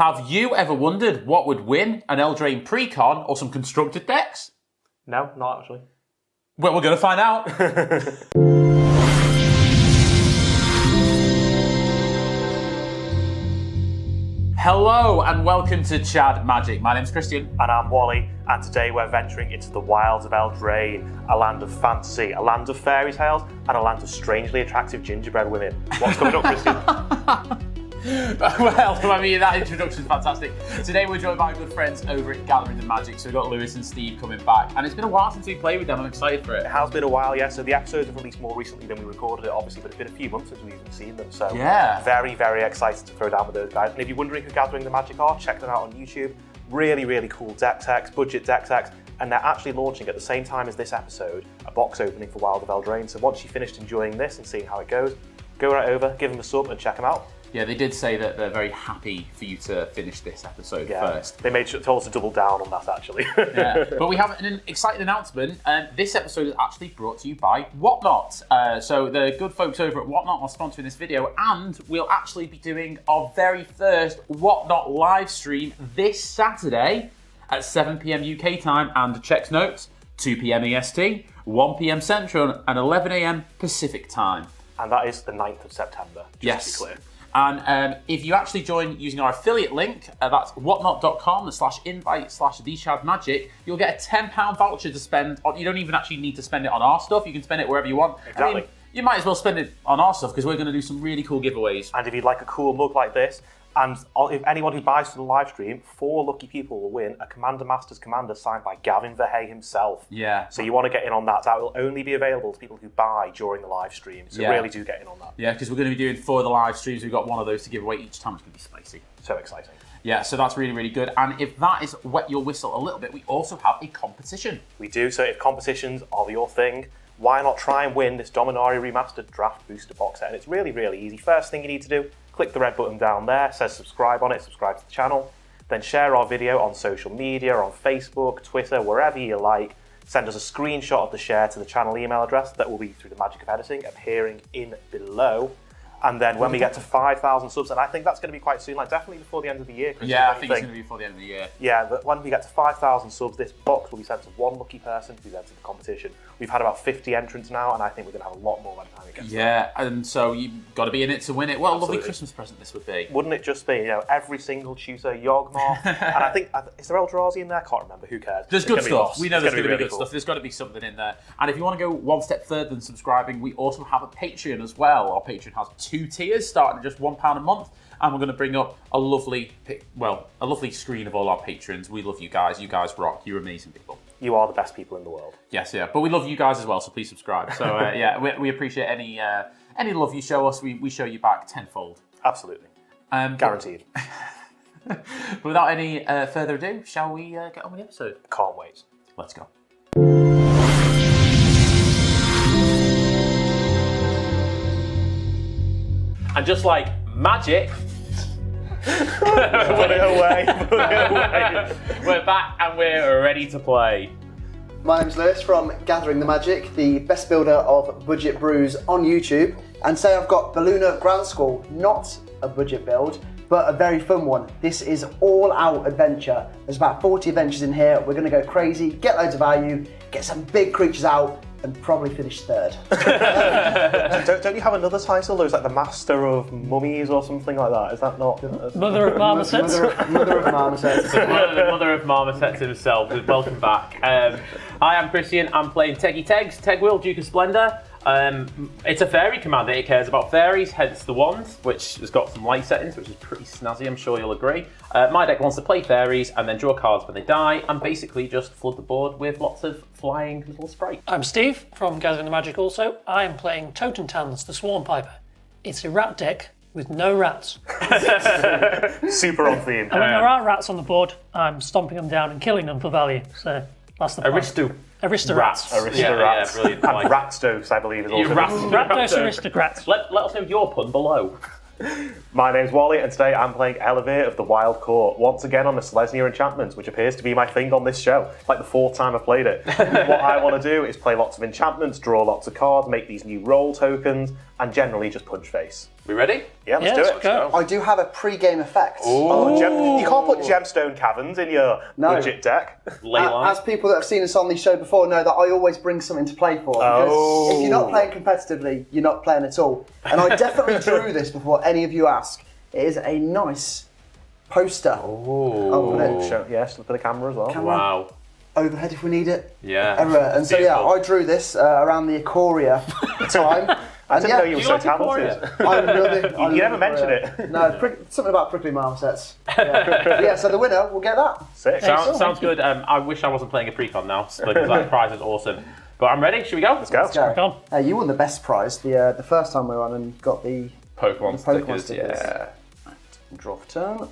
Have you ever wondered what would win an Eldraine precon or some constructed decks? No, not actually. Well, we're going to find out. Hello and welcome to Chad Magic. My name's Christian. And I'm Wally, and today we're venturing into the Wilds of Eldraine, a land of fantasy, a land of fairy tales, and a land of strangely attractive gingerbread women. What's coming up, Christian? Well, I mean, that introduction's fantastic. Today we're joined by good friends over at Gathering the Magic, so we've got Lewis and Steve coming back, and it's been a while since we played with them. I'm excited for it. It has been a while, yeah, so the episodes have released more recently than we recorded it, obviously, but it's been a few months since we've even seen them, so yeah, very, very excited to throw down with those guys. And if you're wondering who Gathering the Magic are, check them out on YouTube. Really, really cool deck techs, budget deck techs, and they're actually launching at the same time as this episode, a box opening for Wilds of Eldraine, so once you've finished enjoying this and seeing how it goes, go right over, give them a sub and check them out. Yeah, they did say that they're very happy for you to finish this episode first. They told us to double down on that, actually. Yeah, but we have an exciting announcement. This episode is actually brought to you by Whatnot. So the good folks over at Whatnot are sponsoring this video, and we'll actually be doing our very first Whatnot live stream this Saturday at 7 PM UK time, and check notes, 2 PM EST, 1 PM Central, and 11 AM Pacific time. And that is the 9th of September, just to be clear. And if you actually join using our affiliate link, that's whatnot.com/invite/thechadmagic, you'll get a £10 voucher to spend on. You don't even actually need to spend it on our stuff. You can spend it wherever you want. Exactly. I mean, you might as well spend it on our stuff because we're going to do some really cool giveaways. And if you'd like a cool mug like this, and if anyone who buys for the live stream, 4 lucky people will win a Commander Masters Commander signed by Gavin Verhey himself. Yeah. So you want to get in on that. That will only be available to people who buy during the live stream. So really do get in on that. Yeah, because we're going to be doing, for the live streams, we've got one of those to give away each time. It's going to be spicy. So exciting. Yeah, so that's really, really good. And if that is wet your whistle a little bit, we also have a competition. We do. So if competitions are your thing, why not try and win this Dominaria Remastered Draft Booster box set? And it's really, really easy. First thing you need to do, click the red button down there, it says subscribe on it, subscribe to the channel. Then share our video on social media, on Facebook, Twitter, wherever you like. Send us a screenshot of the share to the channel email address that will be, through the magic of editing, appearing in below. And then when we get to 5,000 subs, and I think that's going to be quite soon, like definitely before the end of the year. Yeah, I think it's going to be before the end of the year. Yeah, but when we get to 5,000 subs, this box will be sent to one lucky person who's entered the competition. We've had about 50 entrants now, and I think we're going to have a lot more by the time it gets there. And so you've got to be in it to win it. What a Absolutely. lovely Christmas present this would be. Wouldn't it just be, you know, every single tutor, Yogmoth, and I think, is there Eldrazi in there? I can't remember, who cares? There's good stuff. We know there's going to be really good stuff. There's got to be something in there. And if you want to go one step further than subscribing, we also have a Patreon as well. Our Patreon has 2 tiers, starting at just £1 a month. And we're going to bring up a lovely screen of all our patrons. We love you guys. You guys rock. You're amazing people. You are the best people in the world. Yes, yeah. But we love you guys as well, so please subscribe. So yeah, we appreciate any love you show us. We show you back tenfold. Absolutely. Guaranteed. But without any further ado, shall we get on with the episode? Can't wait. Let's go. And just like magic, put it away. We're back and we're ready to play. My name's Lewis from Gathering the Magic, the best builder of budget brews on YouTube. And today I've got Beluna Gransquall, not a budget build, but a very fun one. This is all-out adventure. There's about 40 adventures in here. We're going to go crazy, get loads of value, get some big creatures out, and probably finish third. Don't you have another title? There's like the Master of Mummies or something like that. Is that not? Mother of Marmosets? Mother of Marmosets. The mother of Marmosets himself. Welcome back. Hi, I'm Christian. I'm playing Tegwyll, Duke of Splendor. It's a fairy commander. It cares about fairies, hence the wand, which has got some light settings, which is pretty snazzy, I'm sure you'll agree. My deck wants to play fairies and then draw cards when they die, and basically just flood the board with lots of flying little sprites. I'm Steve from Gathering the Magic also. I am playing Totentanz, the Swarm Piper. It's a rat deck with no rats. Super on theme. And when there are rats on the board, I'm stomping them down and killing them for value. So that's the plan. Aristorats. Yeah, brilliant. And Ratstos, I believe, is also. Ratdos aristocrats. Let us know your pun below. My name's Wally, and today I'm playing Ellivere of the Wild Court, once again on the Selesnya enchantments, which appears to be my thing on this show. It's like the 4th time I've played it. What I want to do is play lots of enchantments, draw lots of cards, make these new roll tokens, and generally just punch face. We ready? Yeah, let's do it. go. I do have a pre-game effect. You can't put gemstone caverns in your budget deck. As people that have seen us on the show before know that I always bring something to play for. Because if you're not playing competitively, you're not playing at all. And I definitely drew this before any of you ask. It is a nice poster. Yes, look at the camera as well. Wow. Overhead if we need it. Yeah. And so I drew this around the Ikoria time. I didn't know you were so talented. You never mention it. No, something about prickly marmosets. Yeah. So the winner will get that. Sick. Sounds good. I wish I wasn't playing a precon now, because that prize is awesome. But I'm ready. Should we go? Let's go. Crack on. You won the best prize the first time we were on and got the Pokemon stickers. Yeah. Right, draw for turn.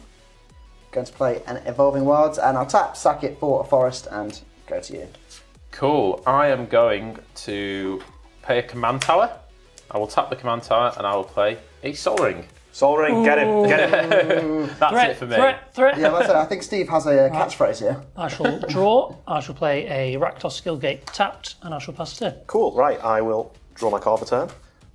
Going to play an Evolving Wilds, and I'll tap, sack it for a forest, and go to you. Cool. I am going to play a command tower. I will tap the command tower, and I will play a Soul Ring. Soul Ring, get him. That's it for me. Threat. Yeah, I think Steve has a catchphrase here. I shall draw. I shall play a Rakdos Skillgate tapped, and I shall pass a turn. Cool, right, I will draw my card for turn.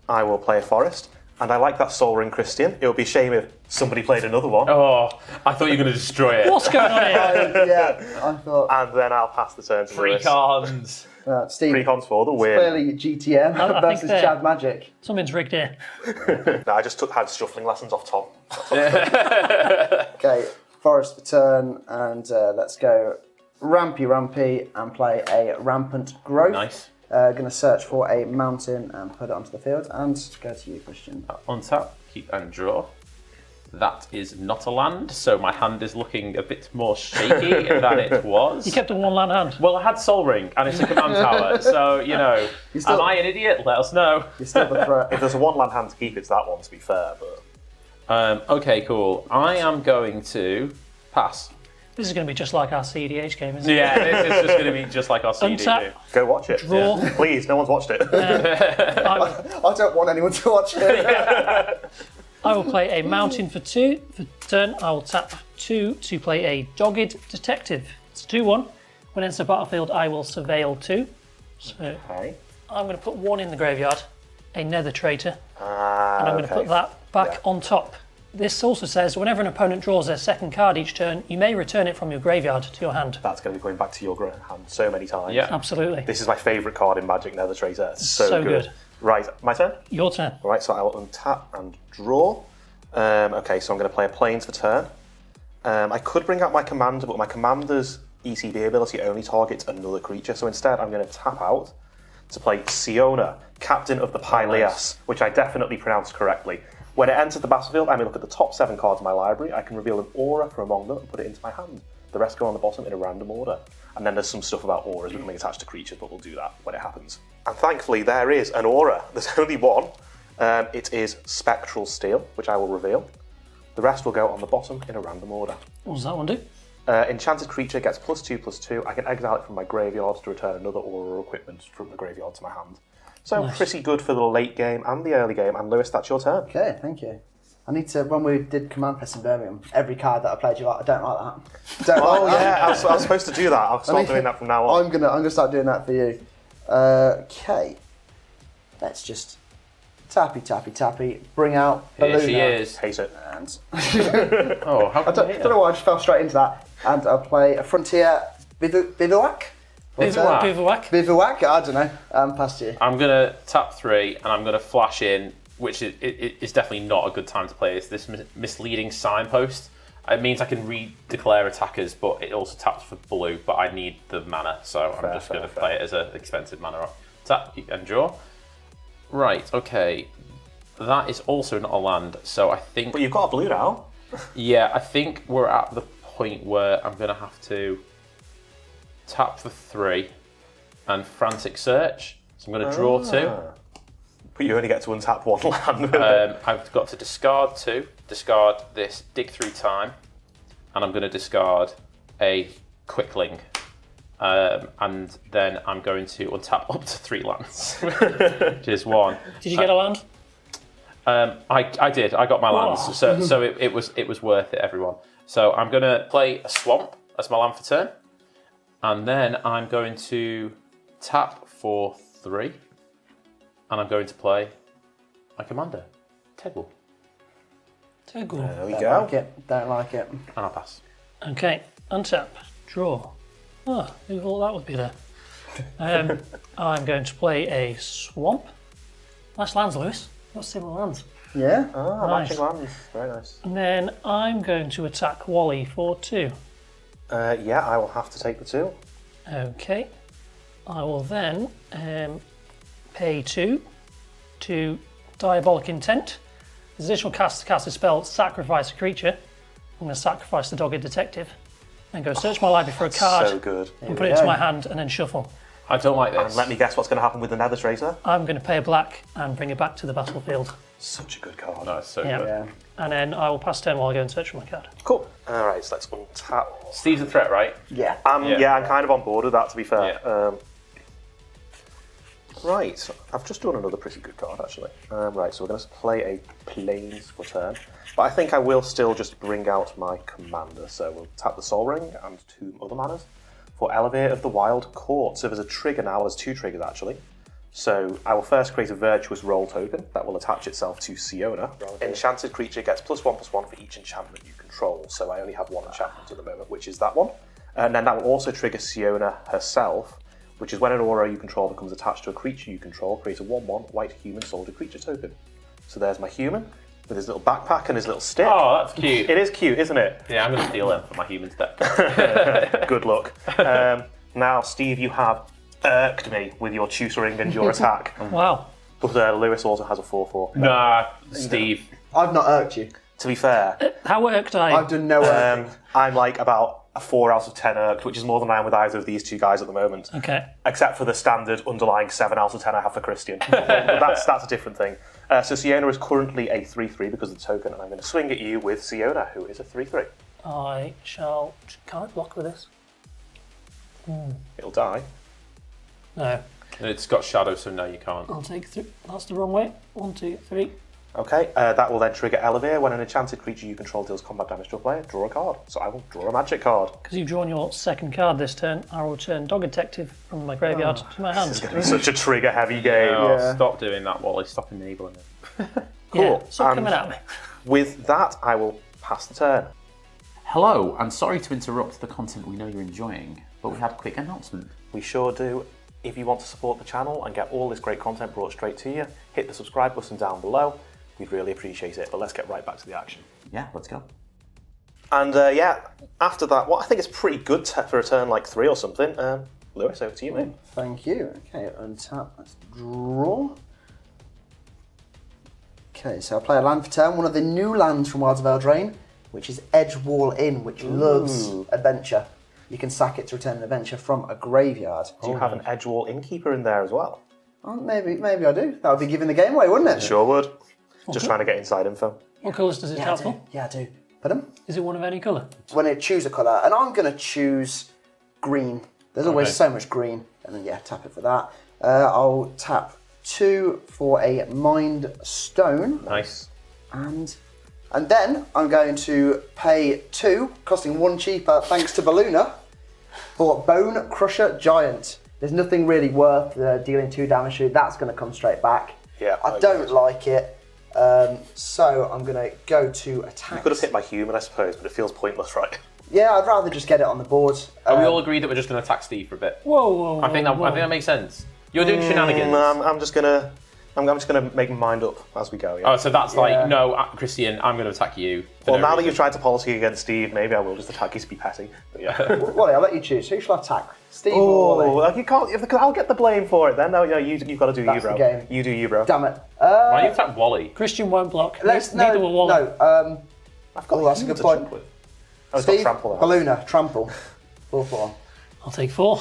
I will play a forest. And I like that Soul Ring, Christian. It would be a shame if somebody played another one. Oh, I thought you were going to destroy it. What's going on here? I thought. And then I'll pass the turn to Lewis. Precons. Steve, Precons for the win. clearly GTM I versus think Chad Magic. Something's rigged here. No, I just had shuffling lessons off Tom. Okay, forest for turn, and let's go rampy and play a rampant growth. Nice. Going to search for a mountain and put it onto the field, and go to you, Christian. Untap, keep and draw. That is not a land, so my hand is looking a bit more shaky than it was. You kept a one-land hand. Well, I had Soul Ring, and it's a command tower, so, am I an idiot? Let us know. You're still the threat. If there's a one land hand to keep, it's that one, to be fair. But Okay, cool. I am going to pass. This is going to be just like our CEDH game, isn't it? Yeah, this is just going to be just like our CD. Untap. go watch it. Draw. Yeah. Please, no one's watched it. I don't want anyone to watch it. I will play a mountain for 2. For turn, I will tap 2 to play a Dogged Detective. It's a 2-1. When it enters the battlefield, I will surveil 2. So Okay. I'm going to put 1 in the graveyard, a Nether Traitor, and I'm going to Okay. put that back on top. This also says whenever an opponent draws their second card each turn, you may return it from your graveyard to your hand. That's going to be going back to your hand so many times. Yeah. Absolutely. This is my favourite card in Magic, Nether Traitor. It's so good. Right, my turn? Your turn. Right, so I will untap and draw. Okay, so I'm going to play a Plains for turn. I could bring out my commander, but my commander's ECB ability only targets another creature, so instead I'm going to tap out to play Siona, Captain of the Pyleas, which I definitely pronounced correctly. When it enters the battlefield, I may look at the top 7 cards of my library. I can reveal an aura from among them and put it into my hand. The rest go on the bottom in a random order. And then there's some stuff about auras becoming attached to creatures, but we'll do that when it happens. And thankfully, there is an aura. There's only one. It is Spectral Steel, which I will reveal. The rest will go on the bottom in a random order. What does that one do? Enchanted creature gets +2/+2. I can exile it from my graveyard to return another aura or equipment from the graveyard to my hand. So pretty good for the late game and the early game. And Lewis, that's your turn. Okay, thank you. I need to, when we did Command Fest in Birmingham, every card that I played, you're like, I don't like that. Don't like that. Yeah, I was supposed to do that. I'll start doing that from now on. I'm gonna start doing that for you. Okay. Let's just tappy, bring out Here Beluna. she is. Hate it. And Oh, how I don't know why I just fell straight into that. And I'll play a Frontier Bivouac? Bivouac? I don't know. Past you. I'm going to tap 3 and I'm going to flash in, which is definitely not a good time to play this misleading signpost. It means I can re-declare attackers, but it also taps for blue, but I need the mana, so I'm just going to play it as an expensive mana. Tap and draw. Right, okay. That is also not a land, so I think... But you've got a blue now. Yeah, I think we're at the point where I'm going to have to tap for 3 and frantic search. So I'm going to draw 2. But you only get to untap one land. I've got to discard 2, discard this dig through time, and I'm going to discard a quickling. And then I'm going to untap up to 3 lands, which is 1. Did you get a land? I did. I got my lands, so it was worth it, everyone. So I'm going to play a swamp as my land for turn, and then I'm going to tap for 3, and I'm going to play my commander, Tegwyll. Tegwyll. There we Don't go. like it. Don't like it. And I'll pass. Okay, untap, draw. Oh, who thought that would be there? I'm going to play a swamp. Nice lands, Lewis. Got similar lands. Yeah. Ah, Nice. matching lands. Very nice. And then I'm going to attack Wally for 2. Yeah, I will have to take the 2. Okay. I will then pay 2 to Diabolic Intent. As additional cast to cast a spell, sacrifice a creature. I'm going to sacrifice the Dogged Detective and go search my library for a card So good. and put it into my hand and then shuffle. I don't like this. And let me guess what's going to happen with the Nether Tracer. I'm going to pay a black and bring it back to the battlefield. Such a good card. No, it's so Yeah. good. Yeah. And then I will pass turn while I go and search for my card. Cool. All right, so let's untap. Steve's a threat, right? Yeah. Yeah, I'm kind of on board with that, to be fair. Yeah. Right, I've just drawn another pretty good card, actually. Right, so we're going to play a Plains for turn. But I think I will still just bring out my commander. So we'll tap the Sol Ring and 2 other manas for Ellivere of the Wild Court. So there's a trigger now, there's 2 triggers actually. So I will first create a Virtuous Roll token that will attach itself to Siona. Enchanted creature gets +1/+1 for each enchantment you control. So I only have 1 enchantment at the moment, which is that one. And then that will also trigger Siona herself, which is when an aura you control becomes attached to a creature you control, create a 1/1 white human soldier creature token. So there's my human with his little backpack and his little stick. Oh, that's cute. It is cute, isn't it? Yeah, I'm going to steal him for my humans deck. Good luck. Now, Steve, you have irked me with your tutoring and your attack. Wow. But Lewis also has a 4/4. Nah, Steve. I've not irked you. To be fair, How irked are you? I've done no irking. I'm like about a 4 out of 10 irked, which is more than I am with either of these 2 guys at the moment. Okay. Except for the standard underlying 7 out of 10 I have for Christian. But that's a different thing. So Siona is currently a 3/3 because of the token, and I'm going to swing at you with Siona, who is a 3/3. I shall... Can I block with this? It'll die. No. It's got shadow, so no, you can't. I'll take 3. That's the wrong way. 1, 2, 3. Okay, that will then trigger Ellivere. When an enchanted creature you control deals combat damage to a player, draw a card. So I will draw a magic card. Because you've drawn your second card this turn, I will return Dog Detective from my graveyard to my hand. This is going to be such a trigger-heavy game. Oh, Yeah. stop doing that, Wally. Stop enabling it. Cool. Yeah, stop And coming at me. with that, I will pass the turn. Hello, and sorry to interrupt the content we know you're enjoying, but we have a quick announcement. We sure do. If you want to support the channel and get all this great content brought straight to you, hit the subscribe button down below. We'd really appreciate it. But let's get right back to the action. Yeah, let's go. And yeah, after that, what I think is pretty good for a turn like 3 or something. Lewis, over to you, mate. Thank you. Okay, untap. Let's draw. Okay, so I play a land for turn. One of the new lands from Wilds of Eldraine, which is Edgewall Inn, which loves adventure. You can sack it to return an adventure from a graveyard. Do you have an Edgewall Innkeeper in there as well? Oh, maybe I do. That would be giving the game away, wouldn't it? Sure would. Just trying to get inside info. What colours does it Yeah, I have do. for? Yeah, I do. Pardon? Is it one of any colour? When I choose a colour, and I'm going to choose green. There's always Okay. so much green. And then, yeah, tap it for that. I'll tap 2 for a Mind Stone. Nice. And then I'm going to pay 2, costing 1 cheaper, thanks to Beluna, for Bone Crusher Giant. There's nothing really worth dealing 2 damage to. That's going to come straight back. Yeah, I don't like it. So I'm going to go to attack. You could have hit my human, I suppose, but it feels pointless, right? Yeah, I'd rather just get it on the board. Are we all agreed that we're just going to attack Steve for a bit? Whoa. I think that makes sense. You're doing shenanigans. I'm just gonna make my mind up as we go. Yeah. Oh, so that's Yeah. like, no, Christian, I'm going to attack you. Well, now that you've tried to policy against Steve, maybe I will just attack you to be petty. But yeah. Wally, I'll let you choose. Who shall I attack? Steve or Wally? like you can't. I'll get the blame for it then. No, yeah, you've got to do That's you, bro. the game. You do you, bro. Damn it. Why do you attack Wally? Christian won't block. No, Neither will Wally. I've got that's a humans good to point. jump with. Oh, it's got Steve, trample. Beluna, trample. 4/4. I'll take 4.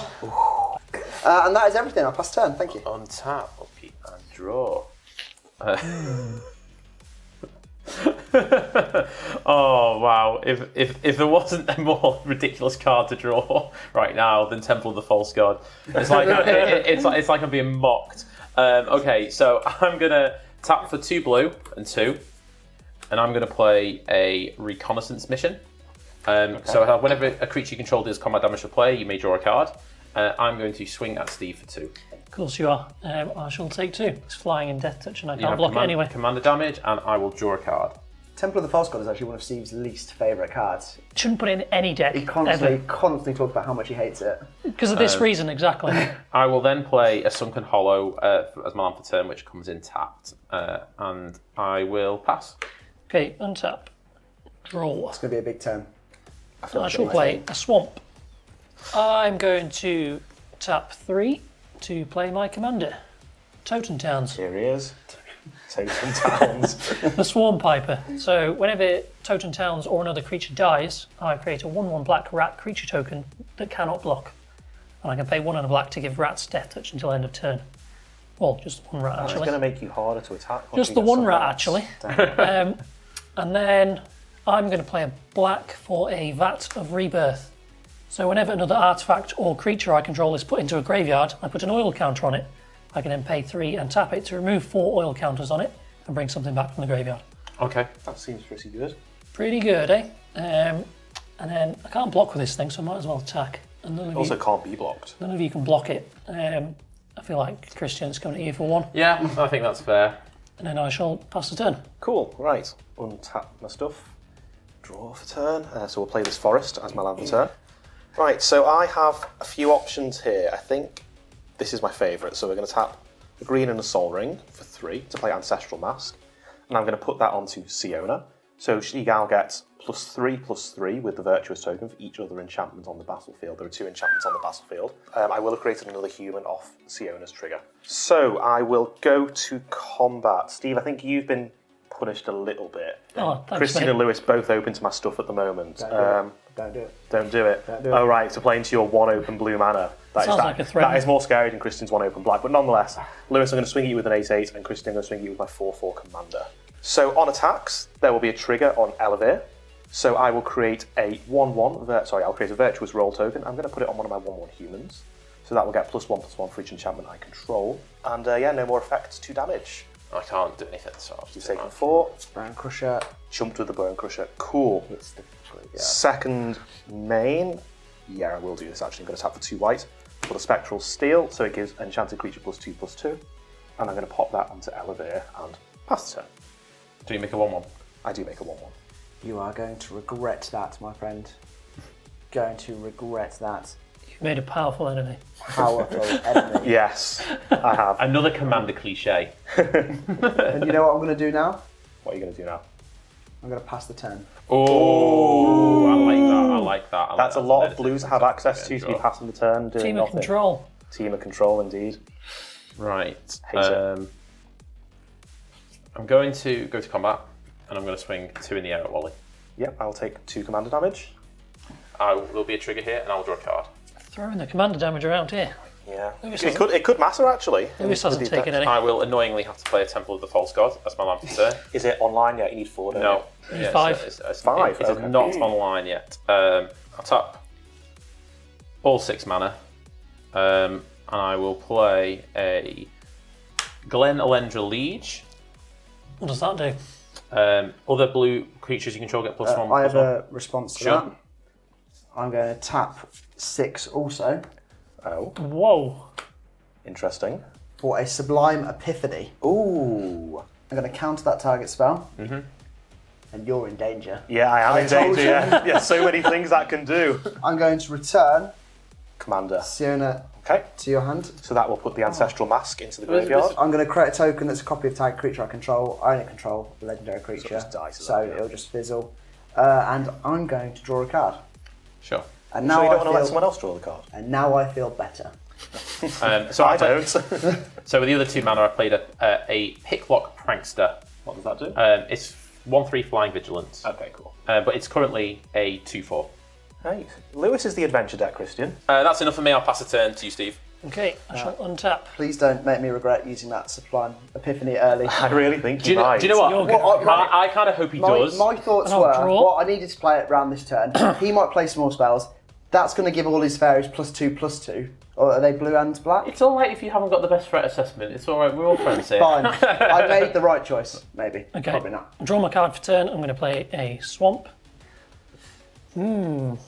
And that is everything. I'll pass turn. Thank you. Untap, upkeep, and draw. Oh wow! If there wasn't a more ridiculous card to draw right now than Temple of the False God, it's like it's like I'm being mocked. Okay, so I'm gonna tap for 2 blue and 2, and I'm gonna play a reconnaissance mission. So whenever a creature you control deals combat damage to a player, you may draw a card. I'm going to swing at Steve for 2. Of course you are. I shall take 2. It's flying in Death Touch and I You can't have block it anyway. commander damage, and I will draw a card. Temple of the False God is actually one of Steve's least favourite cards. Shouldn't put it in any deck. He constantly talks about how much he hates it. Because of this reason, exactly. I will then play a Sunken Hollow as my land for turn, which comes in tapped, and I will pass. Okay, untap. Draw. It's going to be a big turn. I shall play a Swamp. I'm going to tap 3 to play my commander, Totentanz. Here he is. Totentanz. The Swarm Piper. So whenever Totentanz or another creature dies, I create a 1/1 black rat creature token that cannot block. And I can pay 1 and a black to give rats death touch until end of turn. Well, just one rat It's actually. going to make you harder to attack. Just the one rat actually. And then I'm going to play a black for a Vat of Rebirth. So whenever another artifact or creature I control is put into a graveyard, I put an oil counter on it. I can then pay 3 and tap it to remove 4 oil counters on it and bring something back from the graveyard. Okay. That seems pretty good. Pretty good, eh? And then I can't block with this thing, so I might as well attack. And none of Also you, can't be blocked. none of you can block it. I feel like Christian's coming at you for 1. Yeah, I think that's fair. And then I shall pass the turn. Cool, right. Untap my stuff. Draw for turn. So we'll play this forest as my land for turn. Right, so I have a few options here. I think this is my favourite. So we're going to tap a green and a Soul Ring for 3 to play Ancestral Mask. And I'm going to put that onto Siona. So Shigal gets +3/+3 with the Virtuous token for each other enchantment on the battlefield. There are 2 enchantments on the battlefield. I will have created another human off Siona's trigger. So I will go to combat. Steve, I think you've been punished a little bit. Oh, thanks, Christian mate. and Lewis both open to my stuff at the moment. Don't do it. Don't do it. Don't do it. Oh right, so playing to your 1 open blue mana. Sounds like a threat. That is more scary than Christian's 1 open black, but nonetheless, Lewis, I'm going to swing at you with an 8/8, and Christian, I'm going to swing at you with my 4/4 commander. So on attacks, there will be a trigger on Ellivere. So I will create a 1/1. I'll create a Virtuous Roll token. I'm going to put it on one of my 1/1 humans. So that will get +1/+1 for each enchantment I control. And no more effects to damage. I can't do anything, so I'll You've just taken 4. Bone Crusher. Jumped with the Bone Crusher. Cool. Hits the graveyard. Second main. Yeah, I will do this actually. I'm going to tap for 2 white for the Spectral Steel, so it gives Enchanted Creature +2/+2. And I'm going to pop that onto Ellivere and pass the turn. Do you make a 1/1? I do make a 1/1. You are going to regret that, my friend. Going to regret that. You've made a powerful enemy. Powerful enemy. Yes, I have. Another commander cliche. And you know what I'm going to do now? What are you going to do now? I'm going to pass the turn. Oh, I like that. I like that. That's a lot of blues to have access to be passing the turn, doing Team of nothing. control. Team of control, indeed. Right. Hate it. I'm going to go to combat, and I'm going to swing 2 in the air at Wally. Yep, I'll take 2 commander damage. There'll be a trigger here, and I'll draw a card. Throwing the commander damage around here. Yeah, Lewis it could matter actually. Lewis hasn't Indeed, taken any. I will annoyingly have to play a Temple of the False God as my land for turn. Is it online yet? You need 4, don't No. you? Need 5. It's 5, It's okay. not online yet. I'll tap all 6 mana, and I will play a Glen Elendra Liege. What does that do? Other blue creatures you control get +1. I have a response to Sure. that. I'm going to tap 6 also Oh, Whoa. interesting. for a Sublime Epiphany. Ooh. I'm going to counter that target spell. And you're in danger. Yeah, I am in told danger. you. Yeah, so many things that can do. I'm going to return Commander. Siona Okay, to your hand. so that will put the Ancestral Mask into the graveyard. I'm going to create a token that's a copy of target creature I control. I only control a legendary creature, just dies to so that, yeah. it'll just fizzle. And I'm going to draw a card. Sure. And So now you don't I want to let feel, someone else draw the card? and now I feel better. So I play- don't. So with the other 2 mana, I played a Picklock Prankster. What does that do? It's 1/3 Flying Vigilance, Okay, cool. but it's currently a 2/4. Hey, Lewis is the adventure deck, Christian. That's enough for me. I'll pass the turn to you, Steve. Okay, I shall untap. Please don't make me regret using that Sublime Epiphany early. I really think Do you know what? You're good. I kind of hope he does. My thoughts And I'll were, draw. what I needed to play it around this turn, he might play some more spells. That's going to give all his fairies +2/+2. Or are they blue and black? It's all right if you haven't got the best threat assessment. It's all right. We're all friends here. Fine. I made the right choice, maybe. Okay. Probably not. Draw my card for turn. I'm going to play a Swamp. You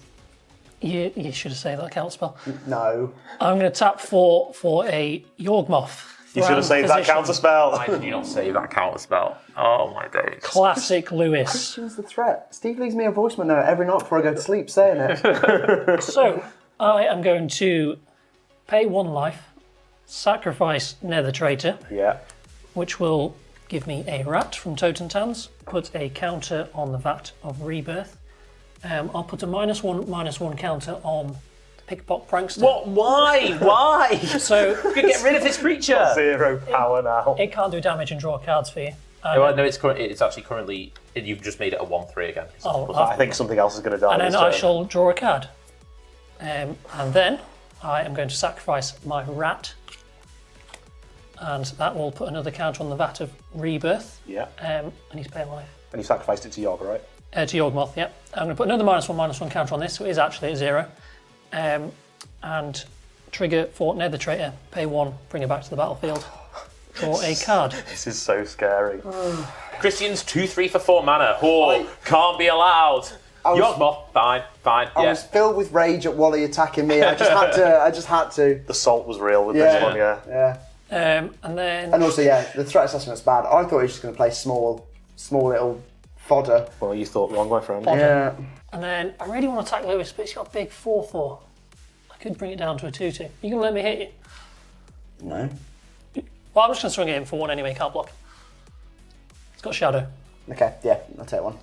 should have saved that counter spell. No. I'm going to tap 4 for a Yawgmoth You should have saved that position. counter spell. Why did you not save that counter spell? Oh my days. Classic Lewis. Christian's the threat. Steve leaves me a voicemail note every night before I go to sleep saying it. So, I am going to pay 1 life, sacrifice Nether Traitor, Yeah. which will give me a rat from Totentanz, put a counter on the Vat of Rebirth. I'll put a -1/-1 counter on Pickpock Prankster. What? Why? Why? So Get rid of this creature. 0 power now. it can't do damage and draw cards for you. No, it's actually currently. You've just made it a 1/3 again. I think something else is going to die. And then this I turn. shall draw a card. And then I am going to sacrifice my rat. And that will put another counter on the Vat of Rebirth. Yeah. And he's paying life. And you sacrificed it to Yogg, right? To Yawgmoth, yeah. I'm going to put another -1/-1 counter on this, so it is actually a 0. And trigger for Nether Traitor, pay 1, bring it back to the battlefield. Draw a card. This is so scary. Christian's 2/3 for 4 mana. Oh, can't be allowed. Yawgmoth, fine. I Yeah. was filled with rage at Wally attacking me. I just had to. The salt was real with this one, yeah. Yeah. And then And also, yeah, the threat assessment's bad. I thought he was just going to play small little fodder. Well, you thought wrong, my friend. Yeah. And then I really want to attack Lewis, but he's got a big 4/4. I could bring it down to a 2/2. You can let me hit you? No. Well, I'm just going to swing it in for 1 anyway, can't block. It's got Shadow. Okay, yeah, I'll take one.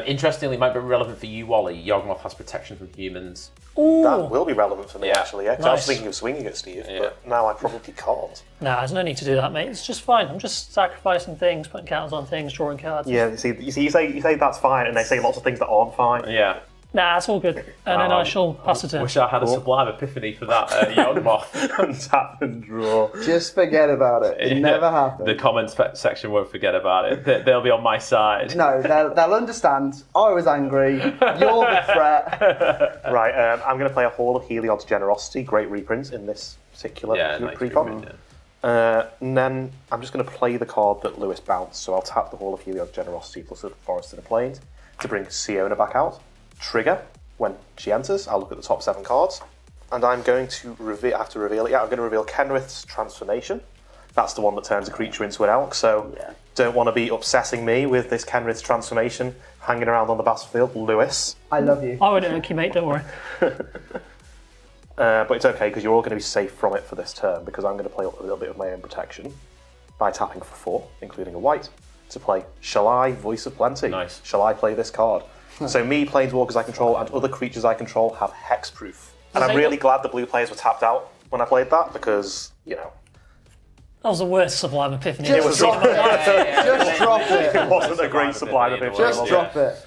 Interestingly, might be relevant for you, Wally. Yawgmoth has protection from humans. Ooh! That will be relevant for me, Yeah. actually, yeah. 'Cause I was Nice. thinking of swinging at Steve, Yeah. but now I probably can't. Nah, there's no need to do that, mate. It's just fine. I'm just sacrificing things, putting counters on things, drawing cards. Yeah, you say that's fine, and they say lots of things that aren't fine. Yeah. Nah, it's all good. And then I shall pass it in. Wish I had a sublime epiphany for that Yawgmoth. Tap and draw. Just forget about it. It never happened. The comments section won't forget about it. They'll be on my side. No, they'll understand. I was angry. You're the threat. Right, I'm going to play a Hall of Heliod's Generosity, great reprint in this particular Nice precon. reprint, yeah. And then I'm just going to play the card that Lewis bounced, so I'll tap the Hall of Heliod's Generosity plus a Forest in the Plains to bring Siona back out. Trigger, when she enters, I'll look at the top 7 cards, and I'm going to reveal, I'm going to reveal Kenrith's Transformation. That's the one that turns a creature into an elk, so don't want to be obsessing me with this Kenrith's Transformation hanging around on the battlefield, Lewis. I love you. I won't irk you, mate, don't worry. But it's okay, because you're all going to be safe from it for this turn, because I'm going to play a little bit of my own protection by tapping for 4, including a white, to play Shall I, Voice of Plenty. Nice. Shall I play this card? So me, Planeswalkers I control, and other creatures I control have hexproof. And I'm really glad the blue players were tapped out when I played that, because, you know... That was the worst Sublime Epiphany. Just I've seen in my life. Just drop It it. wasn't a great Sublime Epiphany. Just was drop it.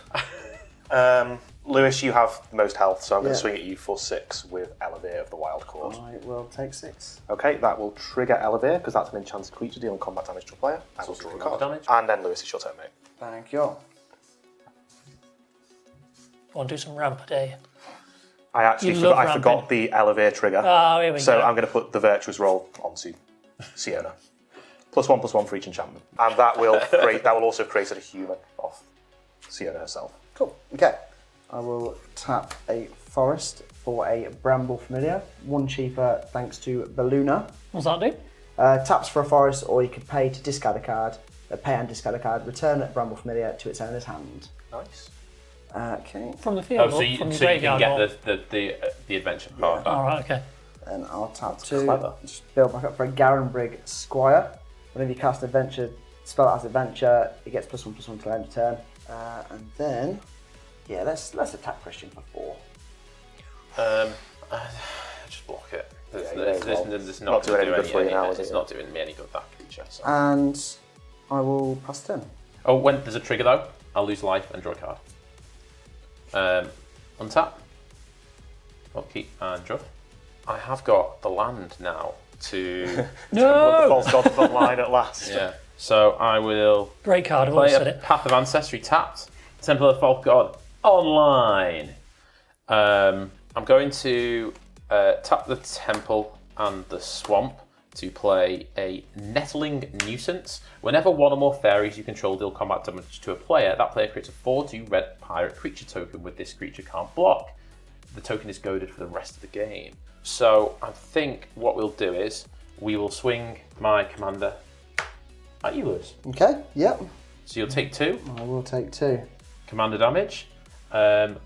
it? Lewis, you have the most health, so I'm going to Yeah. swing at you for 6 with Ellivere of the Wild Court. I will take 6. Okay, that will trigger Ellivere, because that's an enchanted creature dealing combat damage to a player. I will draw a card. damage. And then Lewis, it's your turn, mate. Thank you. Want to do some ramp day? I actually You love forgot the Ellivere trigger. Oh, here we So go. I'm going to put the Virtuous Roll onto Siona. +1/+1 for each enchantment. And that will also create a human off Siona herself. Cool. Okay. I will tap a forest for a Bramble Familiar. 1 cheaper thanks to Beluna. What's that do? Taps for a forest, or you could pay to discard a card. Pay and discard a card. Return a Bramble Familiar to its owner's hand. Nice. Okay. From the field Oh, or from the so you can graveyard? or- get the adventure card back. All right, okay. And I'll tap 2. clever. Just build back up for a Garenbrig Squire. Whenever you cast adventure, spell it as adventure, it gets +1/+1 till end of turn. And then, yeah, let's attack Christian for 4. Just block it. It's There's not doing any good for you now, is It's it? not doing me any good, that creature. So. And I will pass turn. Oh, when there's a trigger though, I'll lose life and draw a card. Untap. Upkeep and draw. I have got the land now to... The No! false gods online at last. Yeah. So I will Great card, I've always play said a it. Path of Ancestry tapped. Temple of the False God online. I'm going to tap the Temple and the Swamp to play a Nettling Nuisance. Whenever one or more fairies you control deal combat damage to a player, that player creates a 4/2 red pirate creature token with this creature can't block. The token is goaded for the rest of the game. So I think what we'll do is we will swing my commander at you, Lewis. Okay, yep. So you'll take 2. I will take 2. Commander damage. I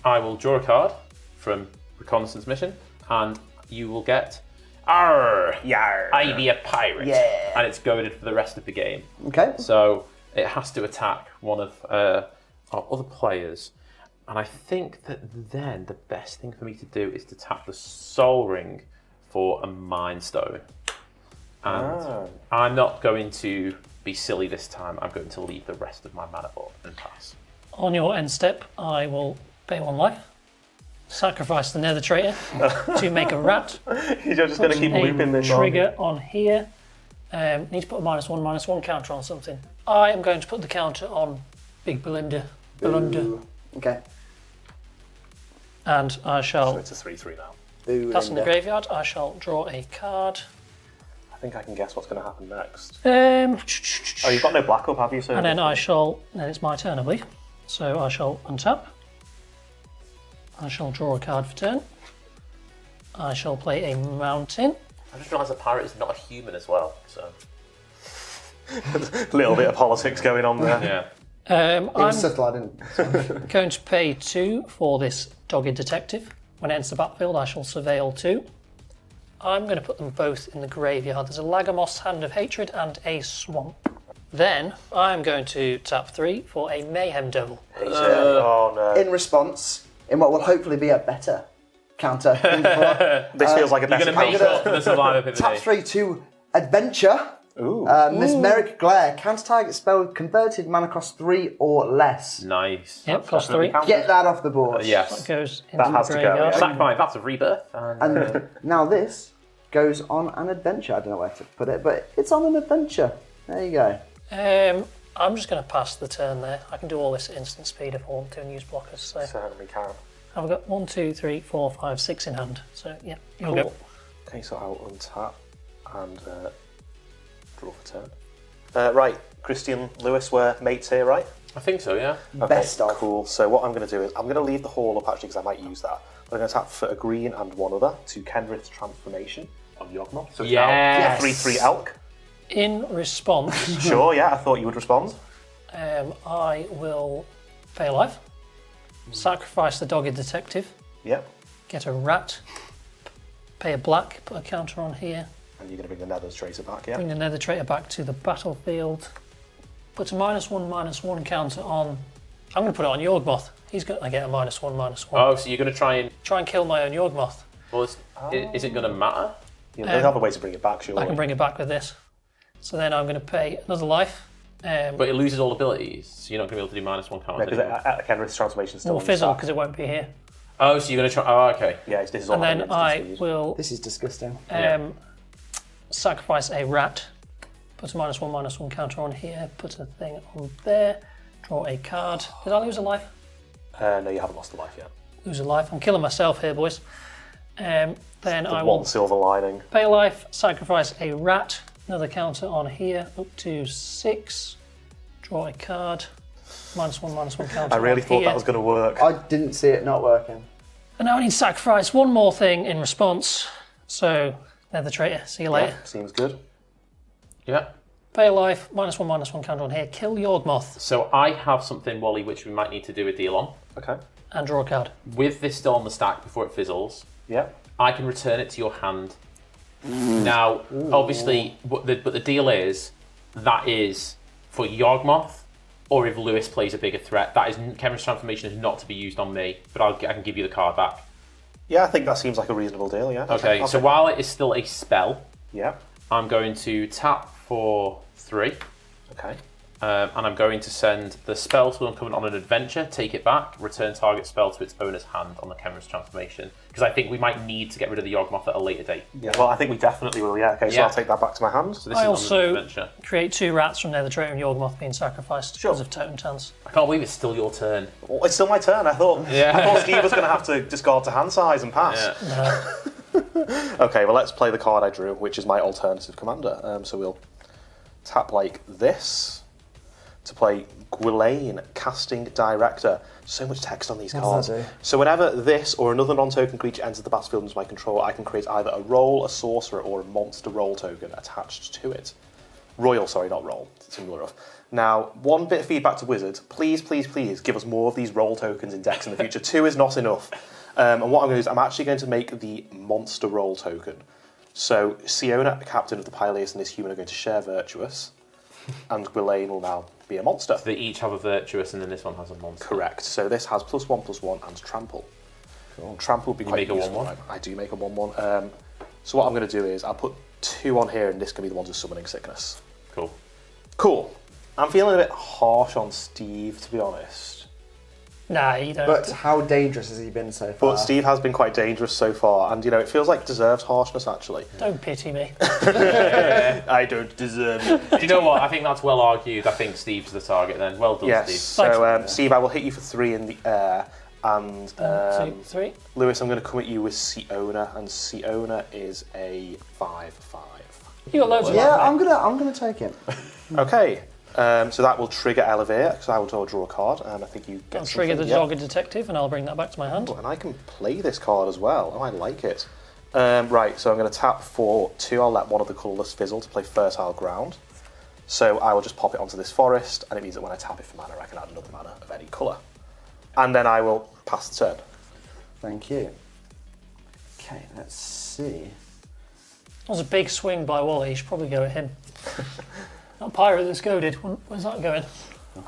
will draw a card from Reconnaissance Mission, and you will get Arr! Yarr. I be a pirate. Yeah. And it's goaded for the rest of the game. Okay. So it has to attack one of our other players. And I think that then the best thing for me to do is to tap the Soul Ring for a Mind Stone. And I'm not going to be silly this time. I'm going to leave the rest of my mana board and pass. On your end step, I will pay 1 life, sacrifice the Nether Traitor to make a rat. You're just going to keep looping this trigger on here. Need to put a -1/-1 counter on something. I am going to put the counter on Big Belinda. Okay. And I shall. So it's a 3/3 now. That's in the graveyard. I shall draw a card. I think I can guess what's going to happen next. Oh, you've got no black up, have you? So and then I shall. Then it's my turn, I believe. So I shall untap. I shall draw a card for turn. I shall play a mountain. I just realised a pirate is not a human as well. So a little bit of politics going on there. yeah. I'm subtle, I didn't. Going to pay 2 for this Dogged Detective. When it enters the battlefield, I shall surveil 2. I'm going to put them both in the graveyard. There's a Lagomos, Hand of Hatred, and a Swamp. Then I'm going to tap 3 for a Mayhem Devil. Oh no. In response, in what will hopefully be a better counter. This feels like a better You're going to make up for the survivor pivot. Tap 3 to Adventure. Ooh. Mesmeric Glare. Counter target spell converted mana cost 3 or less. Nice. Yep, cost 3. Get that off the board. Yes. That goes into That has the to go, graveyard. yeah. Sack my Vats of Rebirth. And now this goes on an adventure. I don't know where to put it, but it's on an adventure. There you go. I'm just going to pass the turn there. I can do all this at instant speed if I want to and use blockers. So Certainly can. I've got 1, 2, 3, 4, 5, 6 in hand. So yeah, you'll go. Okay, so I'll untap and draw for turn. Right, Christian, Lewis, we're mates here, right? I think so, yeah. Okay, Best of. Cool. So what I'm going to do is I'm going to leave the hall up actually because I might use that. But I'm going to tap for a green and 1 other to Kenrith's Transformation of Yawgmoth. So it's now Yes. 3/3 elk. In response, Sure, yeah, I thought you would respond. I will pay a life, sacrifice the Dogged Detective, Yep. get a rat, pay a black, put a counter on here, And you're going to bring the Nether's Tracer back, yeah? bring the Nether Traitor back to the battlefield, put a -1/-1 counter on. I'm going to put it on Yawgmoth. He's going to get a -1/-1. Oh, so you're going to try and... Try and kill my own Yawgmoth. Well, is it going to matter? Yeah, there's other ways to bring it back, sure. I can bring it back with this. So then I'm going to pay another life. But it loses all abilities, so you're not going to be able to do -1 count. Because Kenrith's Transformation is still More on the fizzle stack. because it won't be here. Oh, so you're going to try... Oh, okay. Yeah, this is all And then instance I to use. will This is disgusting. sacrifice a rat, put a -1/-1 counter on here, put a thing on there, draw a card. Did I lose a life? No, you haven't lost a life yet. Lose a life. I'm killing myself here, boys. Then I One will silver lining. pay a life, sacrifice a rat, another counter on here, up to 6, draw a card, -1/-1 counter I really on thought here. that was going to work. I didn't see it not working. And now I need to sacrifice one more thing in response. So, Nether Traitor, see you later. Yeah, seems good. Yeah. Pay a life, -1/-1 counter on here, kill Yawgmoth, So I have something, Wally, which we might need to do a deal on. Okay. and draw a card. With this still on the stack before it fizzles, Yeah. I can return it to your hand. Now, obviously, but the deal is, that is for Yawgmoth, or if Lewis plays a bigger threat. That is, Kenrith's Transformation is not to be used on me, but I can give you the card back. Yeah, I think that seems like a reasonable deal, yeah. Okay, so while it is still a spell, Yeah. I'm going to tap for 3. Okay. And I'm going to send the spell to uncommon on an adventure, take it back, return target spell to its owner's hand on the Kenrith's Transformation. Because I think we might need to get rid of the Yawgmoth at a later date. Yeah, well, I think we definitely will, yeah. Okay, so Yeah. I'll take that back to my hand. So this I is on also an adventure. create 2 rats from Nether Traitor and Yawgmoth being sacrificed because of Totentanz. I can't believe it's still your turn. Well, it's still my turn. I thought Steve was going to have to discard to hand size and pass. Yeah. Okay, well, let's play the card I drew, which is my alternative commander. So we'll tap like this to play Gwylane, Casting Director. So much text on these cards. does that do? So whenever this or another non-token creature enters the battlefield under my control, I can create either a roll, a sorcerer, or a monster roll token attached to it. Royal, sorry, not roll. Similar enough. Now, one bit of feedback to Wizard. Please, please, please give us more of these roll tokens in decks in the future. 2 is not enough. And what I'm going to do is I'm actually going to make the monster roll token. So Siona, captain of the Pyleus, and this human are going to share Virtuous, and Gwylane will now be a monster. So they each have a Virtuous, and then this one has a monster. Correct. So this has +1/+1 and Trample. Cool. Trample will be quite make a useful. 1/1? I do make a 1/1. So what I'm going to do is I'll put 2 on here, and this can be the ones with Summoning Sickness. Cool. Cool. I'm feeling a bit harsh on Steve, to be honest. Nah, you don't. But how dangerous has he been so far? But Steve has been quite dangerous so far, and it feels like deserves harshness actually. Don't pity me. I don't deserve it. Do you know what? I think that's well argued. I think Steve's the target then. Well done, Yes. Steve. So Steve, I will hit you for 3 in the air, and 1, 2, 3. Lewis, I'm going to come at you with Siona, and Siona is a 5/5. You got loads of Yeah, that, mate. I'm gonna take him. Okay. So that will trigger Ellivere, because I will draw a card, and I think you get I'll trigger the something. Dogged Detective, and I'll bring that back to my hand. Oh, and I can play this card as well. Oh, I like it. Right, so I'm going to tap for 2. I'll let one of the colourless fizzle to play Fertile Ground. So I will just pop it onto this forest, and it means that when I tap it for mana, I can add another mana of any colour. And then I will pass the turn. Thank you. Okay, let's see. That was a big swing by Wally. You should probably go at him. That pirate that's goaded. Where's that going?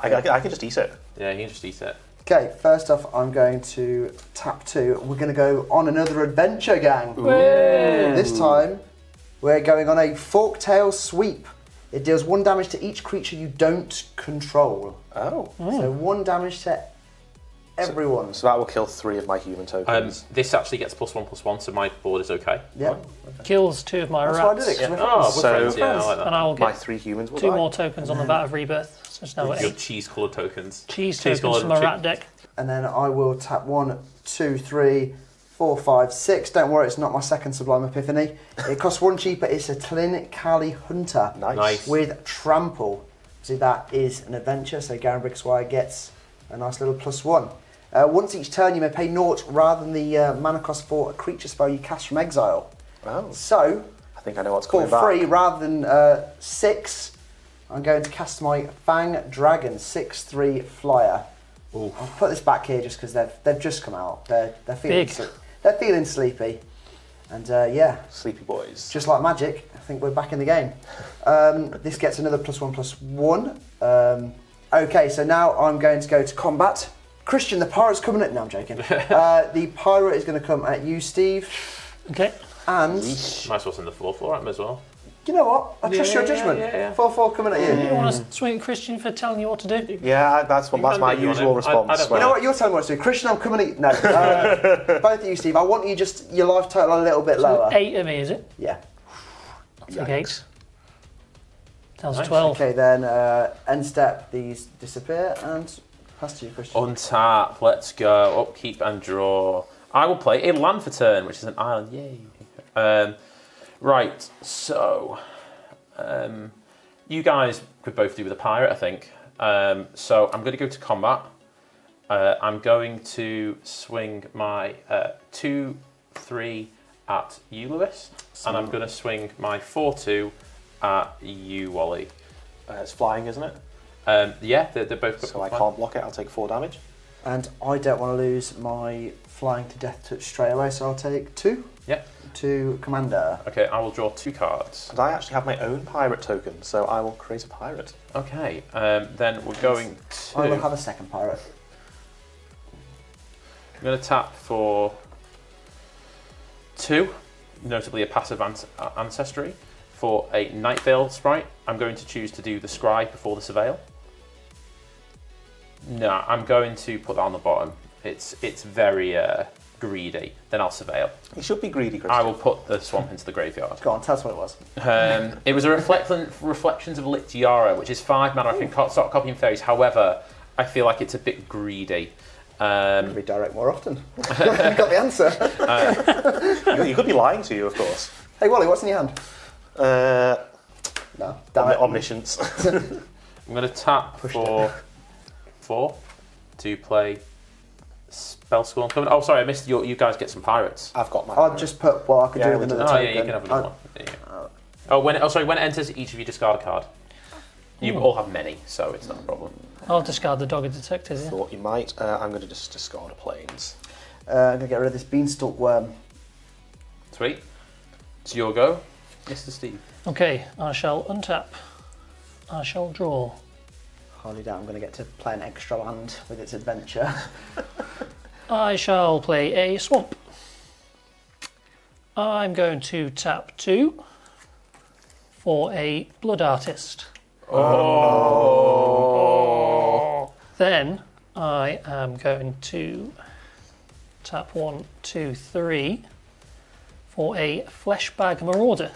I can just eat it. Yeah, you can just eat it. Okay, first off, I'm going to tap 2. We're going to go on another adventure, gang. This time, we're going on a Forktail Sweep. It deals 1 damage to each creature you don't control. Oh. So 1 damage to everyone. So that will kill 3 of my human tokens. This actually gets +1/+1, so my board is okay. Yeah. Kills 2 of my That's why I rats. did it. 'cause we're Oh, we're friends. friends. Yeah, I like And that. I'll My get 3 humans will 2 die. more tokens on the Vat of Rebirth. So it's now at Your 8. cheese-coloured tokens. Cheese cheese tokens from my coloured rat deck. And then I will tap 1, 2, 3, 4, 5, 6. Don't worry, it's not my second Sublime Epiphany. It costs 1 cheaper. It's a Tlin Kali Hunter Nice. with Trample. See, that is an adventure, so Gavin Verhey gets a nice little +1. Once each turn, you may pay 0 rather than the mana cost for a creature spell you cast from exile. Oh. So, I think I know what's for coming back. 3 rather than 6, I'm going to cast my Fang Dragon 6/3 flyer. Ooh. I'll put this back here just because they've just come out. They're feeling Big. they're feeling sleepy, and yeah, Sleepy boys. just like magic, I think we're back in the game. This gets another +1/+1. Okay, so now I'm going to go to combat. Christian, the pirate's coming at. No, I'm joking. The pirate is going to come at you, Steve, Okay. and Might as well send the 4/4 at him as well. you know what? I trust your Yeah, judgment. yeah. 4/4 coming at you. You want to swing at Christian for telling you what to do? Yeah, that's You my can do it, usual you want response. it. I don't You know what? You're telling me what to do. Christian, I'm coming at you. No, both of you, Steve. I want you just your life total a little bit lower. 8 of me, is it? Yeah. I'll take 8. Tells Nice. 12. Okay, then end step. These disappear and pass to you, Christian. Untap, let's go. Upkeep and draw. I will play a land for turn, which is an island. Yay. Right, so you guys could both do with a pirate, I think. So I'm going to go to combat. I'm going to swing my 2/3 at you, Lewis, and I'm going to swing my 4/2 at you, Wally. It's flying, isn't it? Yeah, they're both. So I can't block it. I'll take 4 damage. And I don't want to lose my flying to death touch straight away, so I'll take 2. Yeah. To commander. Okay, I will draw 2 cards. And I actually have my own pirate token, so I will create a pirate. Okay, then we're going to. I will have a second pirate. I'm going to tap for 2, notably a passive ancestry. For a Nightvale sprite, I'm going to choose to do the Scry before the Surveil. No, I'm going to put that on the bottom. It's very greedy. Then I'll Surveil. You should be greedy, Christian. I will put the Swamp into the graveyard. Go on, tell us what it was. It was a Reflections of Lit Tiara, which is 5 mana. I can start copying fairies. However, I feel like it's a bit greedy. Redirect more often. You got the answer. You could be lying to you, of course. Hey, Wally, what's in your hand? No, damn it. Omniscience. I'm going to tap for 4 to play Spellscorn Covenant. Oh, sorry, I missed you guys get some pirates. I've got my. I'll just put what I could do with another token. Oh, yeah, you can have another one. There you go. When it enters, each of you discard a card. You all have many, so it's not a problem. I'll discard the Dogged Detective. Yeah. Thought you might. I'm going to just discard a planes. I'm going to get rid of this Beanstalk Worm. Sweet. It's your go, Mr. Steve. Okay, I shall untap. I shall draw. Hardly doubt I'm going to get to play an extra land with its adventure. I shall play a swamp. I'm going to tap 2 for a Blood Artist. Oh. Then I am going to tap 1, 2, 3 for a Fleshbag Marauder.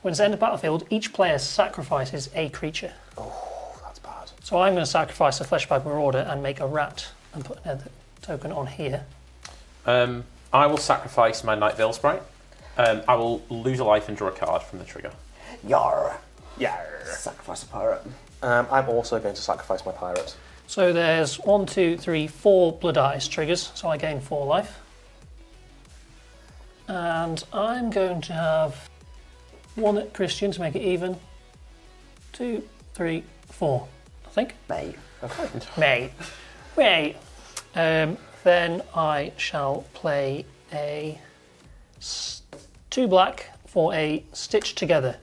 When it's end of battlefield, each player sacrifices a creature. Oh, that's bad. So I'm going to sacrifice a Fleshbag Marauder and make a rat and put another token on here. I will sacrifice my Night Veil Sprite. I will lose a life and draw a card from the trigger. Yar. Yeah. Sacrifice a pirate. I'm also going to sacrifice my pirate. So there's 1, 2, 3, 4 Blood Artist triggers, so I gain 4 life. And I'm going to have 1 at Christian to make it even. 2, 3, 4, I think. Mate. Okay. Mate. Then I shall play a 2 black for a Stitch Together.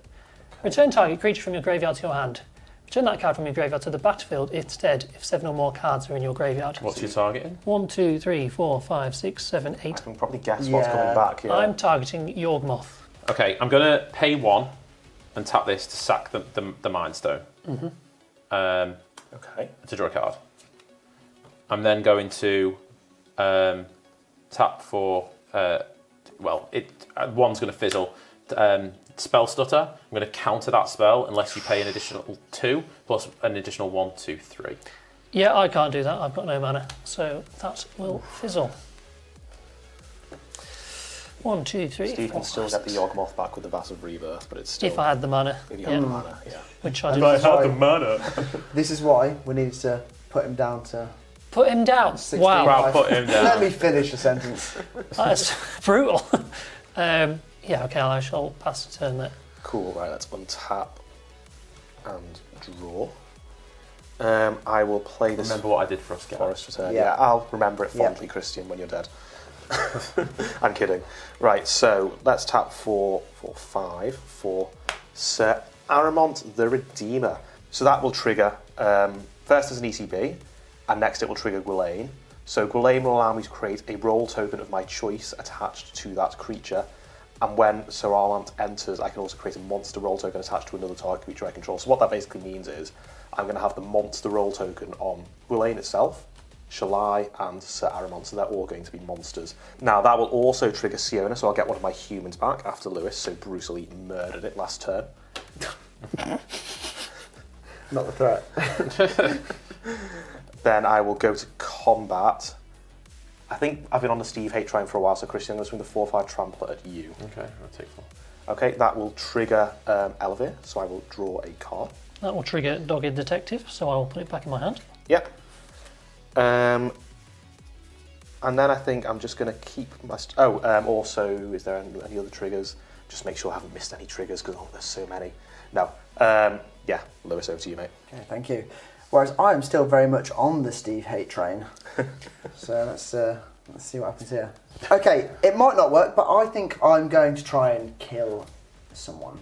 Return target creature from your graveyard to your hand. Return that card from your graveyard to the battlefield instead if 7 or more cards are in your graveyard. What's your targeting? 1, 2, 3, 4, 5, 6, 7, 8. I can probably guess what's coming back. Yeah. I'm targeting Yawgmoth. Okay, I'm going to pay 1 and tap this to sack the Mind Stone. Okay. To draw a card. I'm then going to tap for, one's going to fizzle. Spell Stutter. I'm going to counter that spell unless you pay an additional 2 plus an additional 1, 2, 3. Yeah, I can't do that. I've got no mana, so that will fizzle. 1, 2, 3. Steve 4, can still 5, get the 6. Yawgmoth back with the Vat of Rebirth, but it's still. If I had the mana. If you had the mana, yeah. Which I If do. I had the mana. This is why we need to put him down to Put him down. 16. Wow, Put him down. Let me finish the sentence. that's brutal. Yeah, okay, I shall pass the turn there. Cool, right, let's untap and draw. I will play this. Remember what I did for us, guys. Forest Return. Yeah. Yeah, I'll remember it fondly, Christian, when you're dead. I'm kidding. Right, so let's tap for 5 for Sir Aramont the Redeemer. So that will trigger, first as an ECB, and next it will trigger Gwylane. So Gwylane will allow me to create a roll token of my choice attached to that creature. And when Sir Aramont enters, I can also create a monster roll token attached to another target creature I control. So what that basically means is I'm going to have the monster roll token on Gwylane itself, Shalai, and Sir Aramont, so they're all going to be monsters. Now, that will also trigger Siona, so I'll get one of my humans back after Lewis so brutally murdered it last turn. Not the threat. Then I will go to combat. I think I've been on the Steve hate train for a while, so Christian, I'm going to swing the 4/5 trampler at you. Okay, I'll take 4. Okay, that will trigger Ellivere, so I will draw a card. That will trigger Dogged Detective, so I will put it back in my hand. Yep. And then I think I'm just going to keep my... also, is there any other triggers? Just make sure I haven't missed any triggers, because there's so many. No. Yeah, Lewis, over to you, mate. Okay, thank you. Whereas I am still very much on the Steve hate train. So let's see what happens here. Okay, it might not work, but I think I'm going to try and kill someone.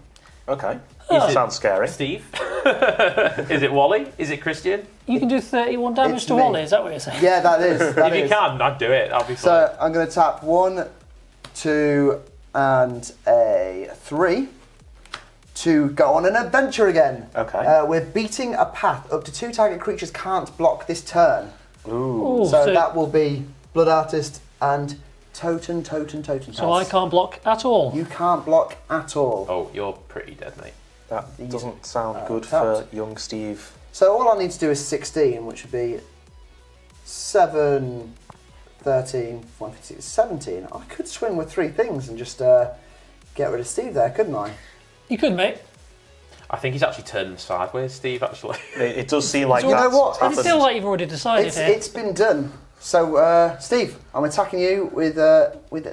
Okay. Is it- Sounds scary. Steve? Is it Wally? Is it Christian? You can do 31 damage It's to me. Wally, is that what you're saying? Yeah, that is. That If you is. can, I'd do it. I'll be fine. So I'm going to tap 1, 2, and a 3 to go on an adventure again. Okay. We're beating a path. Up to 2 target creatures can't block this turn. Ooh. Ooh, So that will be Blood Artist and Totentanz. so I can't block at all. You can't block at all. Oh, you're pretty dead, mate. That doesn't sound good tapped. for young Steve. So all I need to do is 16, which would be 7, 13, 14, 15, 17. I could swing with 3 things and just get rid of Steve there, couldn't I? You could, mate. I think he's actually turned them sideways, Steve, actually. It does seem like You know that's what? what's It's happened. It's still like you've already decided here. It's been done. So, Steve, I'm attacking you with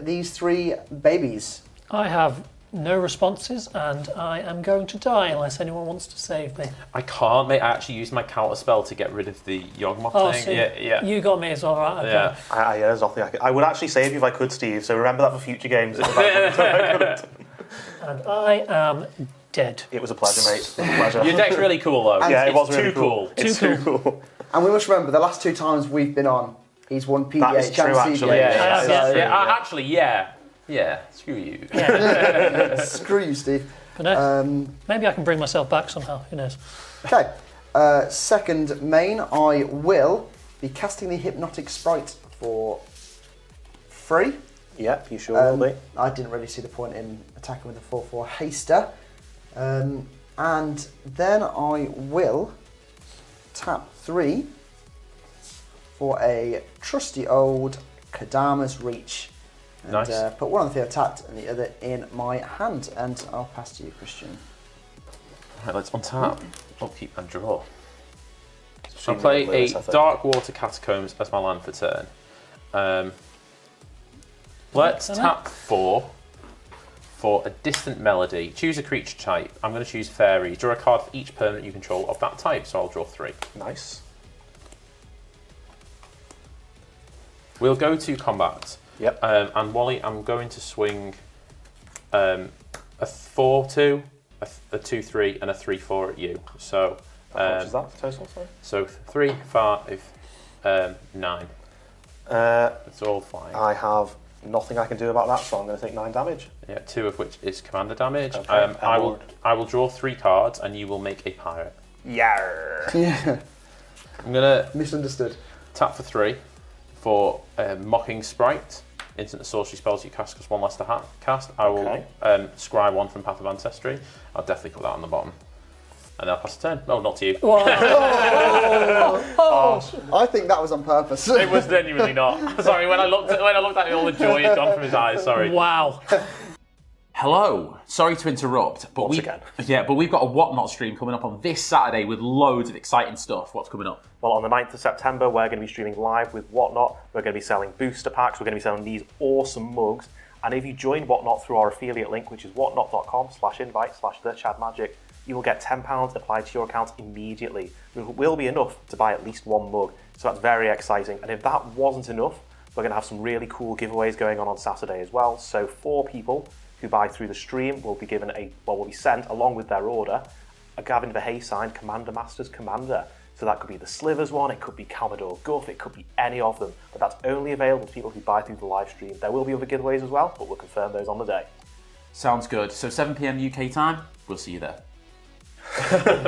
these 3 babies. I have no responses, and I am going to die unless anyone wants to save me. I can't, mate. I actually used my counter spell to get rid of the Yawgmoth Oh, thing. so Yeah. you got me as well, right? Okay. Yeah. There's nothing I would actually save you if I could, Steve, so remember that for future games. And I am dead. It was a pleasure, mate. It was a pleasure. Your deck's really cool, though. Yeah, it It's was really too cool. It's too cool. And we must remember, the last 2 times we've been on, he's won PDH That is true, and actually. CDH. Yeah, screw you. Screw you, Steve. But no, maybe I can bring myself back somehow. Who knows? Okay, second main, I will be casting the Hypnotic Sprite for free. Yep, you sure will be. I didn't really see the point in attacking with a 4/4 haster. And then I will tap 3 for a trusty old Kadama's Reach. And, Nice. put one on the field tapped and the other in my hand. And I'll pass to you, Christian. Right, let's untap, upkeep, and draw. I'll Extremely play a Lewis, I think. Dark Water Catacombs as my land for turn. Let's tap 4 for a Distant Melody. Choose a creature type. I'm going to choose Fairies. Draw a card for each permanent you control of that type, so I'll draw 3. Nice. We'll go to combat. Yep. And Wally, I'm going to swing a 4-2, a 2-3, and a 3-4 at you. So, How much is that total, sorry? so 3, 5, 9. It's all fine. I have nothing I can do about that, so I'm going to take 9 damage. Yeah, 2 of which is commander damage. Okay, I will draw 3 cards, and you will make a pirate. Yarr. Yeah, I'm gonna misunderstood. tap for 3 for Mocking Sprite. Instant sorcery spells you cast cost 1 less to cast. I will Okay. scry 1 from Path of Ancestry. I'll definitely put that on the bottom. And I'll pass a turn. No, not to you. I think that was on purpose. It was genuinely not. Sorry, when I looked at it, all the joy had gone from his eyes. Sorry. Wow. Hello. Sorry to interrupt, but Once again. but we've got a Whatnot stream coming up on this Saturday with loads of exciting stuff. What's coming up? Well, on the 9th of September, we're going to be streaming live with Whatnot. We're going to be selling booster packs. We're going to be selling these awesome mugs. And if you join Whatnot through our affiliate link, which is whatnot.com/invite/thechadmagic, you will get £10 applied to your account immediately. It will be enough to buy at least 1 mug. So that's very exciting. And if that wasn't enough, we're going to have some really cool giveaways going on Saturday as well. So 4 people who buy through the stream will be will be sent along with their order a Gavin Verhey signed Commander Masters Commander. So that could be the Slivers one, it could be Commodore Guff, it could be any of them. But that's only available to people who buy through the live stream. There will be other giveaways as well, but we'll confirm those on the day. Sounds good. So 7 PM UK time. We'll see you there.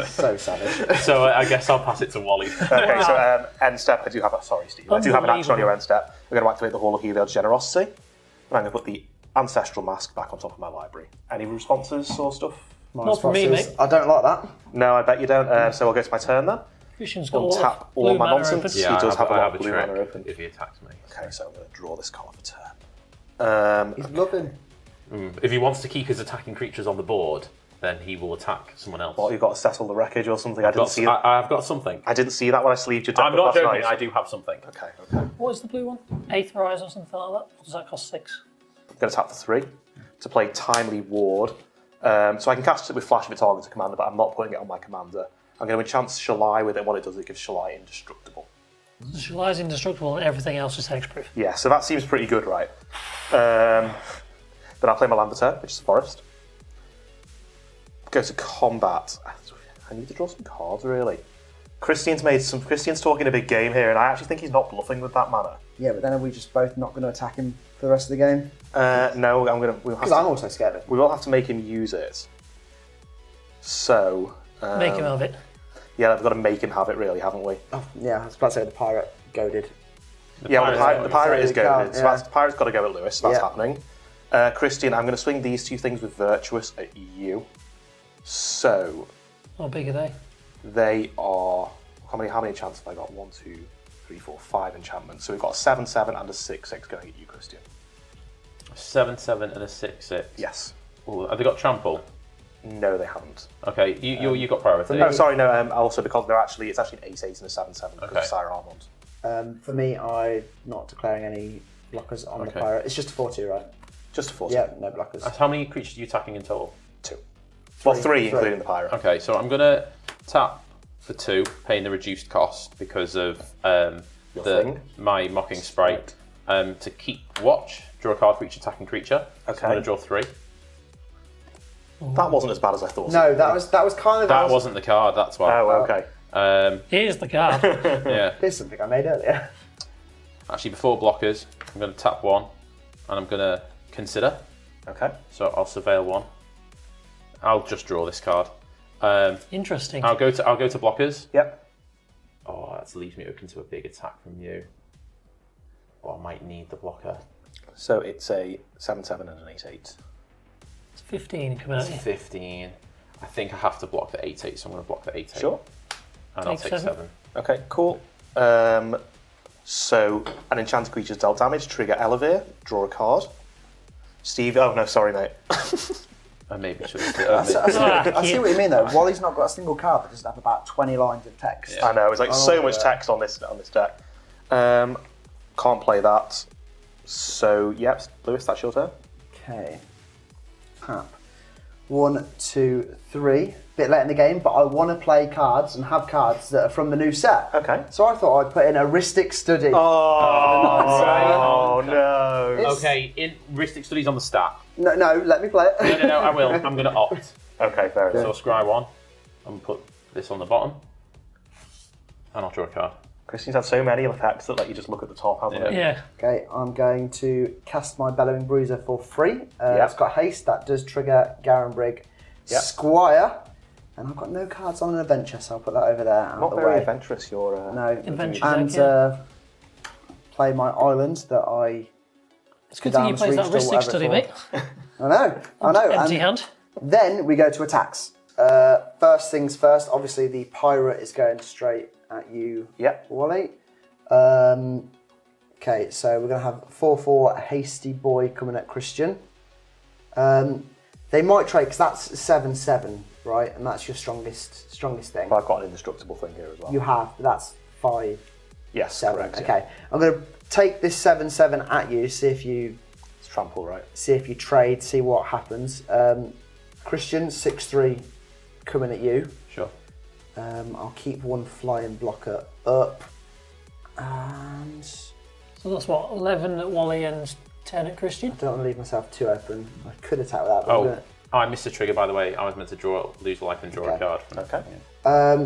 So savage. So I guess I'll pass it to Wally. Okay, so end step, I do have an action on your end step. We're going to activate the Hall of Heliod's Generosity. And I'm going to put the Ancestral Mask back on top of my library. Any responses or stuff? Not for me, mate. I don't like that. No, I bet you don't. So I'll go to my turn then. Christian's got a lot Untap of all blue my mana nonsense. open. Yeah. He does have a I lot have of a blue trick mana open. if he attacks me. Okay, so I'm going to draw this card for turn. He's bluffing. If he wants to keep his attacking creatures on the board, then he will attack someone else. Well, you've got to settle the wreckage or something. I didn't see that. I've got something. I didn't see that when I sleeved your deck I'm not last joking. night. I do have something. Okay. What is the blue one? Aetherize or something like that? Or does that cost 6? I'm going to tap for 3 to play Timely Ward. So I can cast it with Flash if it targets a commander, but I'm not putting it on my commander. I'm going to enchant Shalai with it. What it does is it gives Shalai indestructible. Shalai's indestructible and everything else is hexproof. Yeah, so that seems pretty good, right? Then I'll play my land turn, which is the Forest. Go to combat. I need to draw some cards, really. Christian's talking a big game here, and I actually think he's not bluffing with that mana. Yeah, but then are we just both not going to attack him for the rest of the game? No, Because I'm also scared of him. we will have to make him use it. So Make him have it. yeah, we've got to make him have it, really, haven't we? Oh, yeah, I was about to say the pirate goaded. The pirate is Sorry, you goaded, can't, so yeah. the pirate's got to go at Lewis, so that's Yeah. happening. Christian, I'm going to swing these 2 things with Virtuous at you. So How big are they? they are... How many enchants have I got? 1, 2, 3, 4, 5 enchantments. So we've got a 7/7 and a 6/6 going at you, Christian. 7/7 and a 6/6. Yes. Ooh, have they got trample? No, they haven't. Okay, you got priority. No, sorry, no. Also, because it's actually an 8/8 and a 7/7 because of Sire Armand. For me, I'm not declaring any blockers on the pirate. It's just a 4/2, right? Just a 4/2. Yeah, no blockers. How many creatures are you attacking in total? 2. Well, 3 including the pirate. Okay, so I'm gonna tap for 2, paying the reduced cost because of my Mocking Sprite. To keep watch, draw a card for each attacking creature. Okay. So I'm gonna draw 3. That wasn't as bad as I thought. No, that was kind of. That wasn't the card. That's why. Oh, okay. Here's the card. Yeah. Here's something I made earlier. Actually, before blockers, I'm going to tap 1, and I'm going to consider. Okay. So I'll surveil 1. I'll just draw this card. Interesting. I'll go to blockers. Yep. Oh, that leaves me open to a big attack from you. Oh, I might need the blocker. So it's a 7/7 and an 8/8. It's 15 coming at you. 15. I think I have to block the 8/8, so I'm going to block the 8/8. Sure. And I'll take 7. Okay, cool. So an enchanted creature's dealt damage, trigger Ellivere, draw a card. Steve, oh no, sorry mate. I maybe should I see what you mean though. Wally's not got a single card, but just have about 20 lines of text. Yeah. I know, it's like so much text on this deck. Can't play that. So, yep, Lewis, that's your turn. Okay. Tap. 1, 2, 3. Bit late in the game, but I want to play cards and have cards that are from the new set. Okay. So I thought I'd put in a Ristic Study. Oh, no. Okay, in Ristic Studies on the stack. No, let me play it. No, I will. I'm going to opt. Okay, fair enough. So scry 1. I'm going to put this on the bottom. And I'll draw a card. Christian's had so many effects that let you just look at the top, hasn't it? Yeah. Okay, I'm going to cast my Bellowing Bruiser for free. It's got haste, that does trigger Garenbrig Squire. And I've got no cards on an adventure, so I'll put that over there. Not very adventurous, you're... No. Adventure and play my island that I... It's good thing you play that Ristic Study, mate. I know. Empty hand. Then we go to attacks. First things first, obviously the pirate is going straight at you, Wally. Okay, so we're going to have 4/4 Hasty Boy coming at Christian. They might trade, because that's 7/7, right? And that's your strongest thing. But I've got an indestructible thing here as well. You have, but that's 5. Yes, 7. correct. Okay, I'm going to take this 7/7 at you, see if you... It's trample, right? See if you trade, see what happens. Christian, 6/3 coming at you. Sure. I'll keep 1 flying blocker up. And... So that's what, 11 at Wally and 10 at Christian? I don't want to leave myself too open. I could attack with that, but I missed a trigger, by the way. I was meant to lose a life and draw a card. Okay.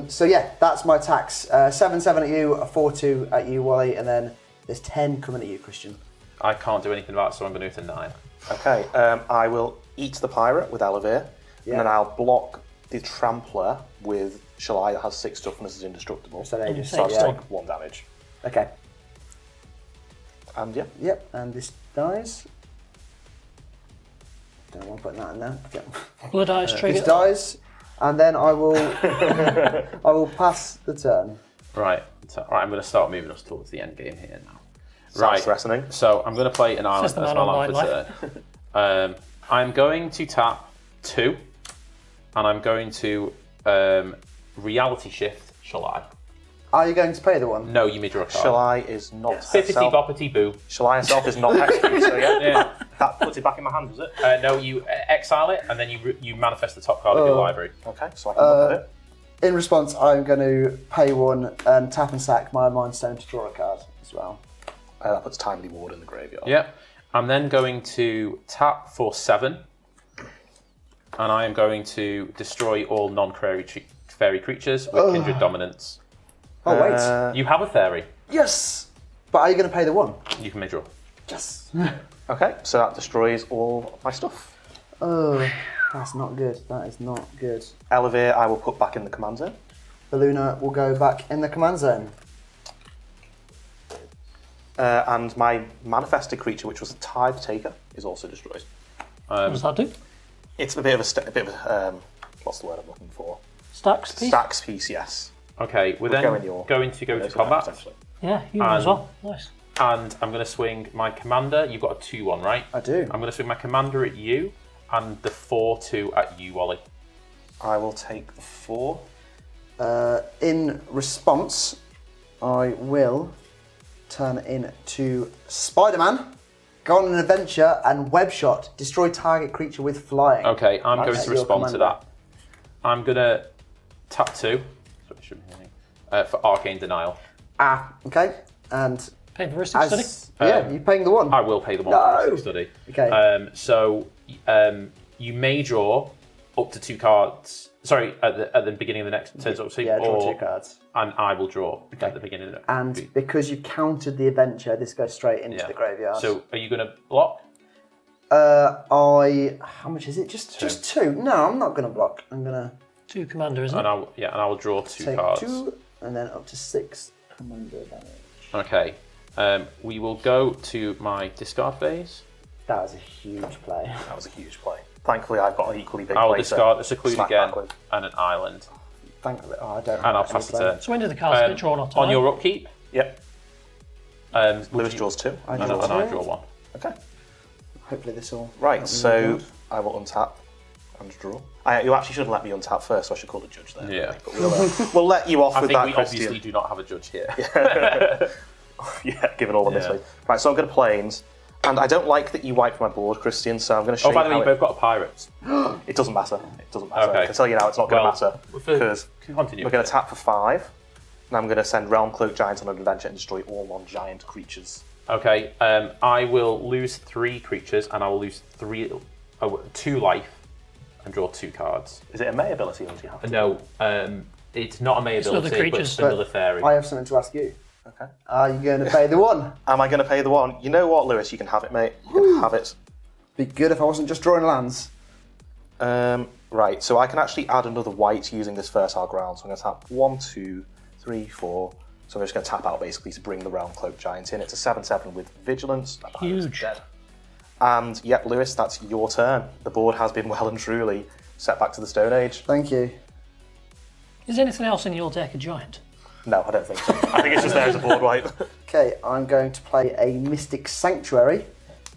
So yeah, that's my attacks. 7/7 at you, a 4/2 at you, Wally, and then there's 10 coming at you, Christian. I can't do anything about it, so I'm going to do it to 9. Okay, I will eat the pirate with Ellivere, and then I'll block the trampler with Shalai that has 6 toughness is indestructible. So they just I'll take 1 damage. Okay. And Yep, and this dies. Don't want to put that in there. Blood Eyes trigger. This dies, and then I will pass the turn. Right. So, I'm going to start moving us towards the end game here now. Sounds threatening. So I'm going to play an island Just as an my online land for turn. I'm going to tap 2, and I'm going to reality shift Shalai. Are you going to pay the one? No, you may draw a card. Shalai is not Bippity boppity boo. Shalai herself is not hexproof, so yeah. That puts it back in my hand, does it? No, you exile it, and then you manifest the top card of your library. Okay, so I can look at it. In response, I'm going to pay 1 and tap and sack my Mind Stone to draw a card as well. That puts Timely Ward in the graveyard. Yep. I'm then going to tap for 7, and I am going to destroy all non-fairy creatures with Kindred Dominance. Oh, wait. You have a fairy. Yes! But are you going to pay the 1? You can make draw. Yes. Okay, so that destroys all my stuff. Oh, that's not good. That is not good. Ellivere, I will put back in the command zone. Beluna will go back in the command zone. And my manifested creature, which was a Tithe Taker, is also destroyed. What does that do? It's a bit of a what's the word I'm looking for? Stacks piece? Stacks piece, yes. Okay, we're then going to go to combat. Yeah, you as well. Nice. And I'm going to swing my commander. You've got a 2/1, right? I do. I'm going to swing my commander at you, and the 4/2 at you, Wally. I will take the 4. In response, I will turn into Spider-Man, go on an adventure, and web shot. Destroy target creature with flying. Okay, I'm going to respond to commander. that. I'm going to tap 2 for Arcane Denial. Okay. And Pay for Ristic Study? you're paying the 1. I will pay the 1 for Ristic Study. Okay. So you may draw up to 2 cards. Sorry, at the beginning of the next turn. So draw 2 cards. And I will draw at the beginning of the And because you countered the adventure, this goes straight into the graveyard. So are you going to block? How much is it? Just 2. No, I'm not going to block. I'm going to 2 commander, isn't it? And I will draw 2 take cards. 2 and then up to 6 commander damage. Okay. We will go to my discard phase. That was a huge play. That was a huge play. Thankfully, I've got an equally big I will play. discard a Seclude smack again backward. and an island. Thankfully, I don't have And I'll any pass the play. turn. So when do the cards get drawn off? On your upkeep, Yep. Lewis you- draws 2. I and draw I 2. draw 1. Okay. Hopefully this will... Right, help me so rebuild. I will untap and draw. You actually should have let me untap first, so I should call the judge there. Yeah. But we'll let you off I with think that, we Christian. obviously do not have a judge here. Yeah, given all the Yeah. mislead. Right, so I'm going to Plains. And I don't like that you wiped my board, Christian, so I'm going to show Oh, by the way, you you how both got a Pirates. it doesn't matter. It doesn't matter. Okay. I can tell you now it's not going to matter. Because Continue. we're going to tap for 5. And I'm going to send Realm Cloak Giants on an adventure and destroy all non-giant creatures. Okay, I will lose 3 creatures and I will lose 2 life and draw 2 cards. Is it a May ability or do you have to? No, it's not a May It's other ability, but creatures. it's another fairy. I have something to ask you. Okay. Are you going to pay the 1? Am I going to pay the 1? You know what, Lewis? You can have it, mate. You can have it. Be good if I wasn't just drawing lands. Right, so I can actually add another white using this fertile ground. So I'm going to tap 1, 2, 3, 4. So I'm just going to tap out basically to bring the Realm Cloak Giant in. It's a 7/7 with Vigilance. That pirate's Huge. dead. And yep, Lewis, that's your turn. The board has been well and truly set back to the Stone Age. Thank you. Is anything else in your deck a giant? No, I don't think so. I think it's just there as a board wipe. Okay, I'm going to play a Mystic Sanctuary.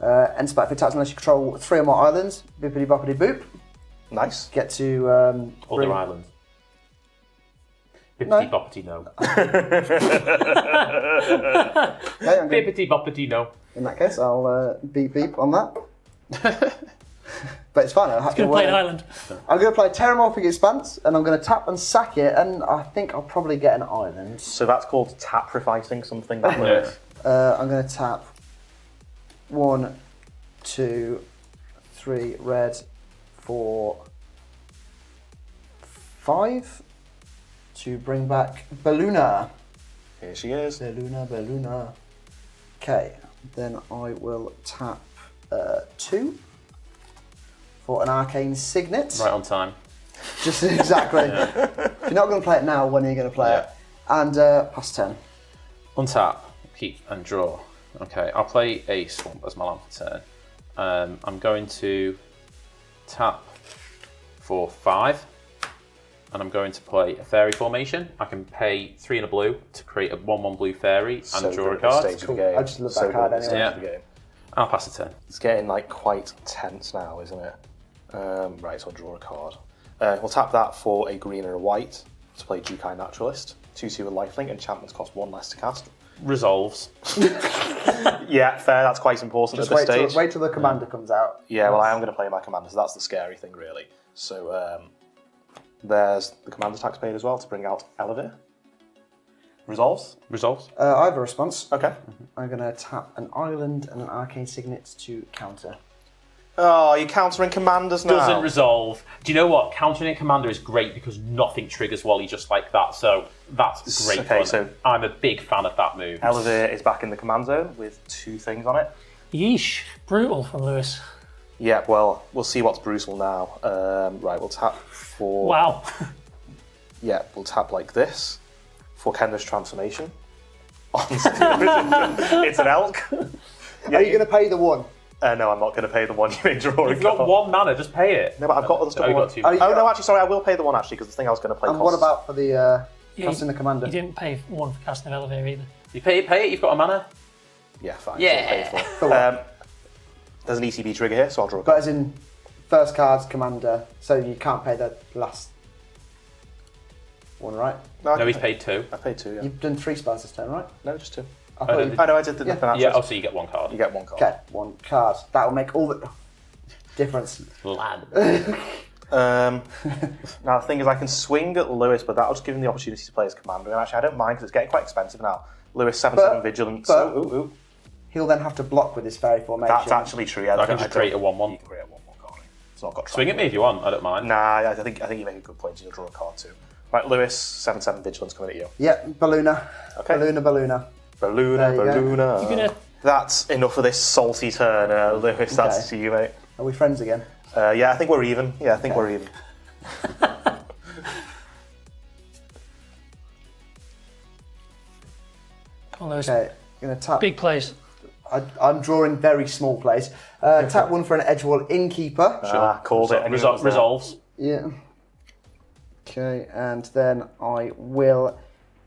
Ends back for attacks unless you control 3 or more islands. Bippity boppity boop. Nice. Get to... Other bring- islands. No. Bippity boppity no. Okay, I'm gonna- Bippity boppity no. in that case, I'll beep beep on that. But it's fine. I have Going to play an island. I'm going to play Terramorphic Expanse, and I'm going to tap and sack it, and I think I'll probably get an island. So that's called taprifying something. That works. I'm going to tap 1, 2, 3 red, 4, 5 to bring back Beluna. Here she is. Beluna. Okay, then I will tap 2 for an Arcane Signet. Right on time. Just exactly. If you're not going to play it now, when are you going to play it? And pass 10. Untap, keep and draw. Okay, I'll play a swamp as my land for turn. I'm going to tap for 5, and I'm going to play a fairy formation. I can pay 3 and a blue to create a 1/1 blue fairy and So draw a good at this card. stage of the game. I just love that So card good at this anyway. stage of the game. I'll pass a turn. It's getting like quite tense now, isn't it? Right, so I'll draw a card. We'll tap that for a green and a white to play Jukai Naturalist. 2/2 with lifelink. Enchantments cost 1 less to cast. Resolves. Yeah, fair. That's quite important Just at this stage. wait till the commander comes out. Yeah, well, I am going to play my commander, so that's the scary thing, really. So there's the commander tax paid as well to bring out Ellivere. Resolves. Resolves. I have a response. Okay. I'm going to tap an island and an Arcane Signet to counter. Oh, you're countering commanders now. Doesn't resolve. Do you know what? Countering a commander is great because nothing triggers Wally just like that. So that's great. Okay, fun. so- I'm a big fan of that move. Ellivere is back in the command zone with 2 things on it. Yeesh. Brutal from Lewis. Yeah, well, we'll see what's brutal now. Right, we'll tap for... Wow. Yeah, we'll tap like this for Kendra's transformation. It's an elk. Are you going to pay the 1? No, I'm not going to pay the 1 you may draw. You've got 1 mana, just pay it. No, but I've got other stuff. Oh, you I got want. 2. Oh, you- Oh no, actually, sorry, I will pay the 1 actually because the thing I was going to play And costs. what about for the Yeah, casting the commander? You didn't pay 1 for casting an Ellivere either. You pay it, you've got a mana. Yeah, fine. Yeah. So I'll pay For what? there's an ECB trigger here, so I'll draw a But card. as in, first card's commander, so you can't pay the last One right. No, he's paid 2. I paid 2, yeah. You've done 3 spells this turn, right? No, just 2. I thought I know I did the nothing Yeah, so you get 1 card. You get 1 card. Okay, 1 card. That will make all the difference. Lad. Now the thing is, I can swing at Lewis, but that'll just give him the opportunity to play his commander. And actually, I don't mind because it's getting quite expensive now. Lewis 7/7 vigilance. But he'll then have to block with his fairy formation. That's actually true. Yeah, I can just create a 1/1. You can create a 1/1 card. It's not got. Swing at me if you want. I don't mind. Nah, I think you make a good point. You'll draw a card too. Right, Lewis 7/7 vigilance coming at you. Yep, Beluna. Okay. Beluna. Beluna. You're gonna... That's enough of this salty turn, Lewis. That's to you, mate. Are we friends again? Yeah, I think we're even. Yeah, I think we're even. Come on, Lewis. Okay, I'm going to tap. Big plays. I'm drawing very small plays. Tap 1 for an Edgewall Innkeeper. Called it. Resolves. Yeah. Okay, and then I will,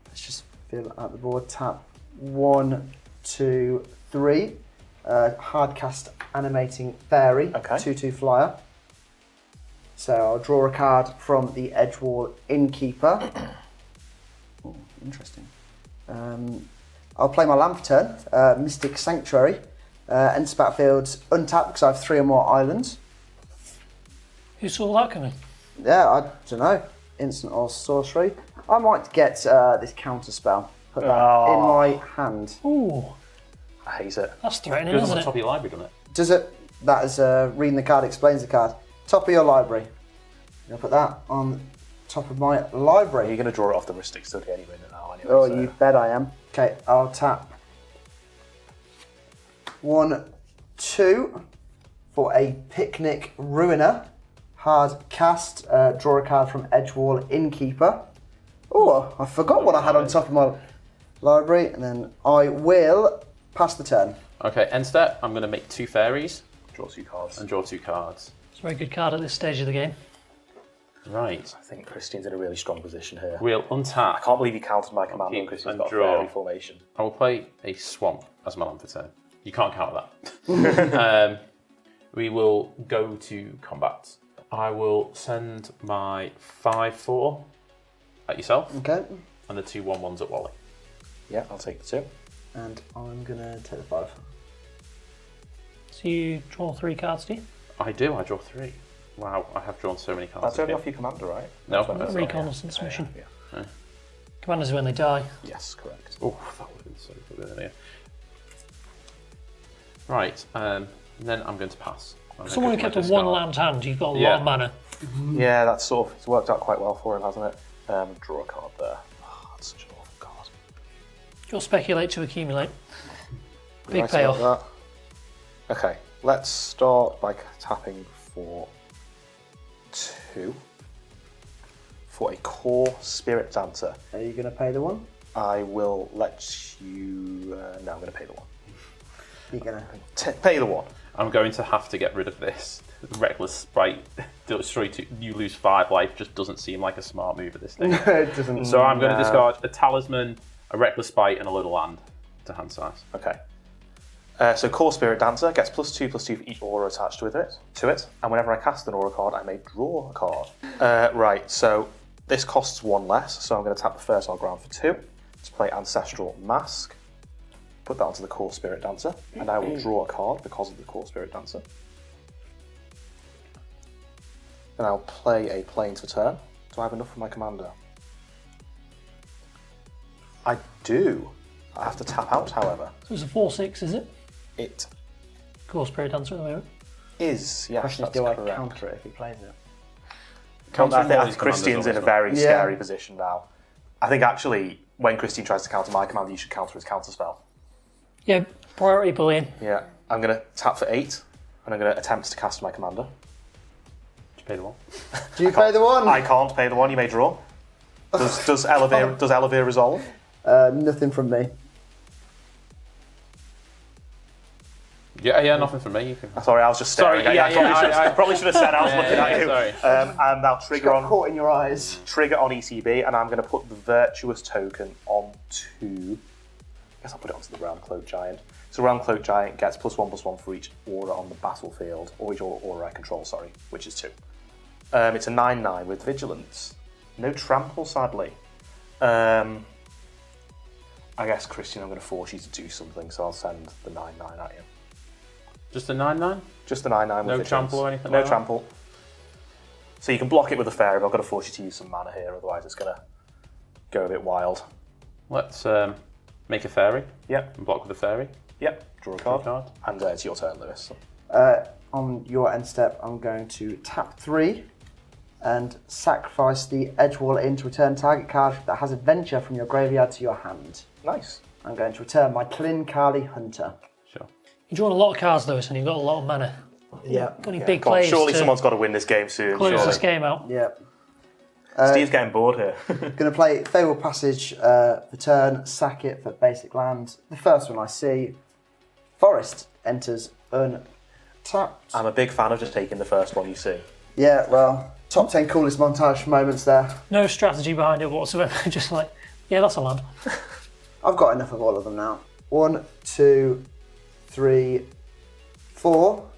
let's just fill out the board, tap 1, 2, 3, hardcast animating fairy, Okay. 2/2 flyer. So I'll draw a card from the Edgewall Innkeeper. Oh, interesting. I'll play my land for turn, Mystic Sanctuary, enter battlefield untapped because I have 3 or more islands. Who saw that coming? Yeah, I don't know. Instant or sorcery. I might get this counter spell. Put that in my hand. Ooh, I hate it. that's threatening, Goes on isn't the it? top of your library, doesn't it? Does it? That is reading the card explains the card. Top of your library. I'm gonna put that on top of my library. You're going to draw it off the Mystic Study anyway now. Anyway, Oh, so. you bet I am. Okay, I'll tap 1, 2 for a Picnic Ruiner. Hard cast, draw a card from Edgewall Innkeeper. Oh, I forgot what I had on top of my library, and then I will pass the turn. Okay, end step. I'm going to make 2 fairies Draw 2 cards. and draw 2 cards. It's a very good card at this stage of the game. Right. I think Christian's in a really strong position here. We'll I untap. can't believe he counted my commander keep and Christian's and got a draw. fairy formation. I will play a swamp as my land for turn. You can't counter that. We will go to combat. I will send my 5/4 at yourself Okay, and the 2 1/1s at Wally. Yeah, I'll take the 2. and I'm gonna take the 5. So you draw 3 cards, do you? I do. I draw 3. Wow, I have drawn so many cards. That's only here. off your commander, right? No, That's that's Recon not. or submission. Yeah. Commanders are when they die. Yes, correct. Oh, that would have been so good earlier. Right, then I'm going to pass. Someone who kept a 1 land hand, you've got a lot Yeah. of mana. Yeah, that's sort of, it's worked out quite well for him, hasn't it? Draw a card there. Oh, that's such an awful card. You'll speculate to accumulate. Big Nice about payoff. that. Okay, let's start by tapping for 2 for a core Spirit Dancer. Are you gonna pay the 1? I will let you. No, I'm going to pay the 1. You're gonna. Pay the 1. I'm going to have to get rid of this. Reckless Sprite, destroy 2, you lose 5 life, just doesn't seem like a smart move at this stage. It doesn't. So I'm going to discard a Talisman, a Reckless Spite, and a little land to hand size. Okay. So Core Spirit Dancer gets +2/+2 for each aura attached with it, and whenever I cast an aura card, I may draw a card. Right, so this costs 1 less, so I'm going to tap the Fertile Ground for 2 to play Ancestral Mask. Put that onto the Core Spirit Dancer, and I will draw a card because of the Core Spirit Dancer. And I'll play a Plains for turn. Do I have enough for my commander? I do. I have to tap out, however. So it's a 4/6, is it? It Core Spirit Dancer at the moment. is, yes, Question is, that's do I correct. counter it if he plays it? Countering I think Wally's Christian's in a commanders very Yeah. scary position now. I think actually, when Christian tries to counter my commander, you should counter his counter spell. Yeah, priority bullying. Yeah, I'm going to tap for 8, and I'm going to attempt to cast my commander. Did you pay the 1? Do you pay the 1? I can't pay the 1, you may draw. Does Ellivere resolve? Nothing from me. Yeah, nothing from me. You can... Sorry, I was just staring Sorry, at you. I I probably should have said I was Yeah, looking yeah, at you. sorry. And I'll trigger Got on caught in your eyes. ECB, and I'm going to put the Virtuous token onto. I guess I'll put it onto the Realm Cloak Giant. So Realm Cloak Giant gets +1/+1 for each aura on the battlefield, or each aura I control, sorry, which is 2. It's a 9/9 with Vigilance. No trample, sadly. I guess, Christian, I'm going to force you to do something, so I'll send the 9/9 at you. Just a 9/9? Just the 9/9 with No the trample or anything No like that? trample. So you can block it with a fairy, but I've got to force you to use some mana here, otherwise it's going to go a bit wild. Let's make a fairy Yep, and block with a fairy. yep. Draw a card. Card. And it's your turn, Lewis. On your end step, I'm going to tap 3 and sacrifice the Edgewall Inn to return target card that has adventure from your graveyard to your hand. Nice. I'm going to return my Klin Kali Hunter. Sure. You've drawn a lot of cards, Lewis, and you've got a lot of mana. Yeah. Got any big Come on, plays surely to someone's got to win this game soon. close surely. this game out? Yeah. Steve's getting bored here. Going to play Fable Passage for turn, sack it for basic land. The first one I see, Forest enters untapped. I'm a big fan of just taking the first one you see. Yeah, well, top 10 coolest montage moments there. No strategy behind it whatsoever. Just like, yeah, that's a land. I've got enough of all of them now. 1, 2, 3, 4.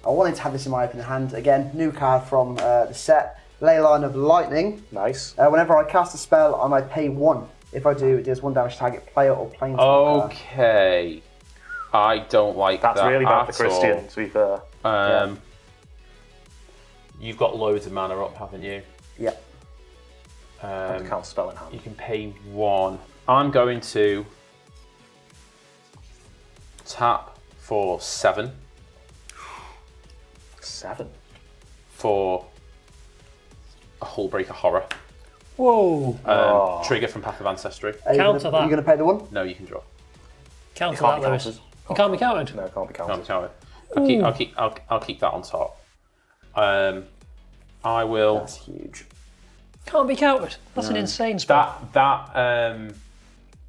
I wanted to have this in my open hand. Again, new card from the set. Leyline of Lightning. Nice. Whenever I cast a spell, I may pay 1. If I do, it deals 1 damage to target player or planeswalker. Okay. I don't like That's that really bad for at Christian, all. to be fair. You've got loads of mana up, haven't you? Yeah. I can't spell in hand. You can pay 1. I'm going to tap for 7 7. for a Hullbreaker Horror. Whoa. Trigger from Path of Ancestry. Are you Counter gonna, Are you that. going to pay the 1? No, you can draw. Counter can't that, be Lewis. countered. It can't be counted. No, it can't be Can't counted. count it. I'll keep that on top. I will. That's huge. Can't be counted. That's an insane spell. That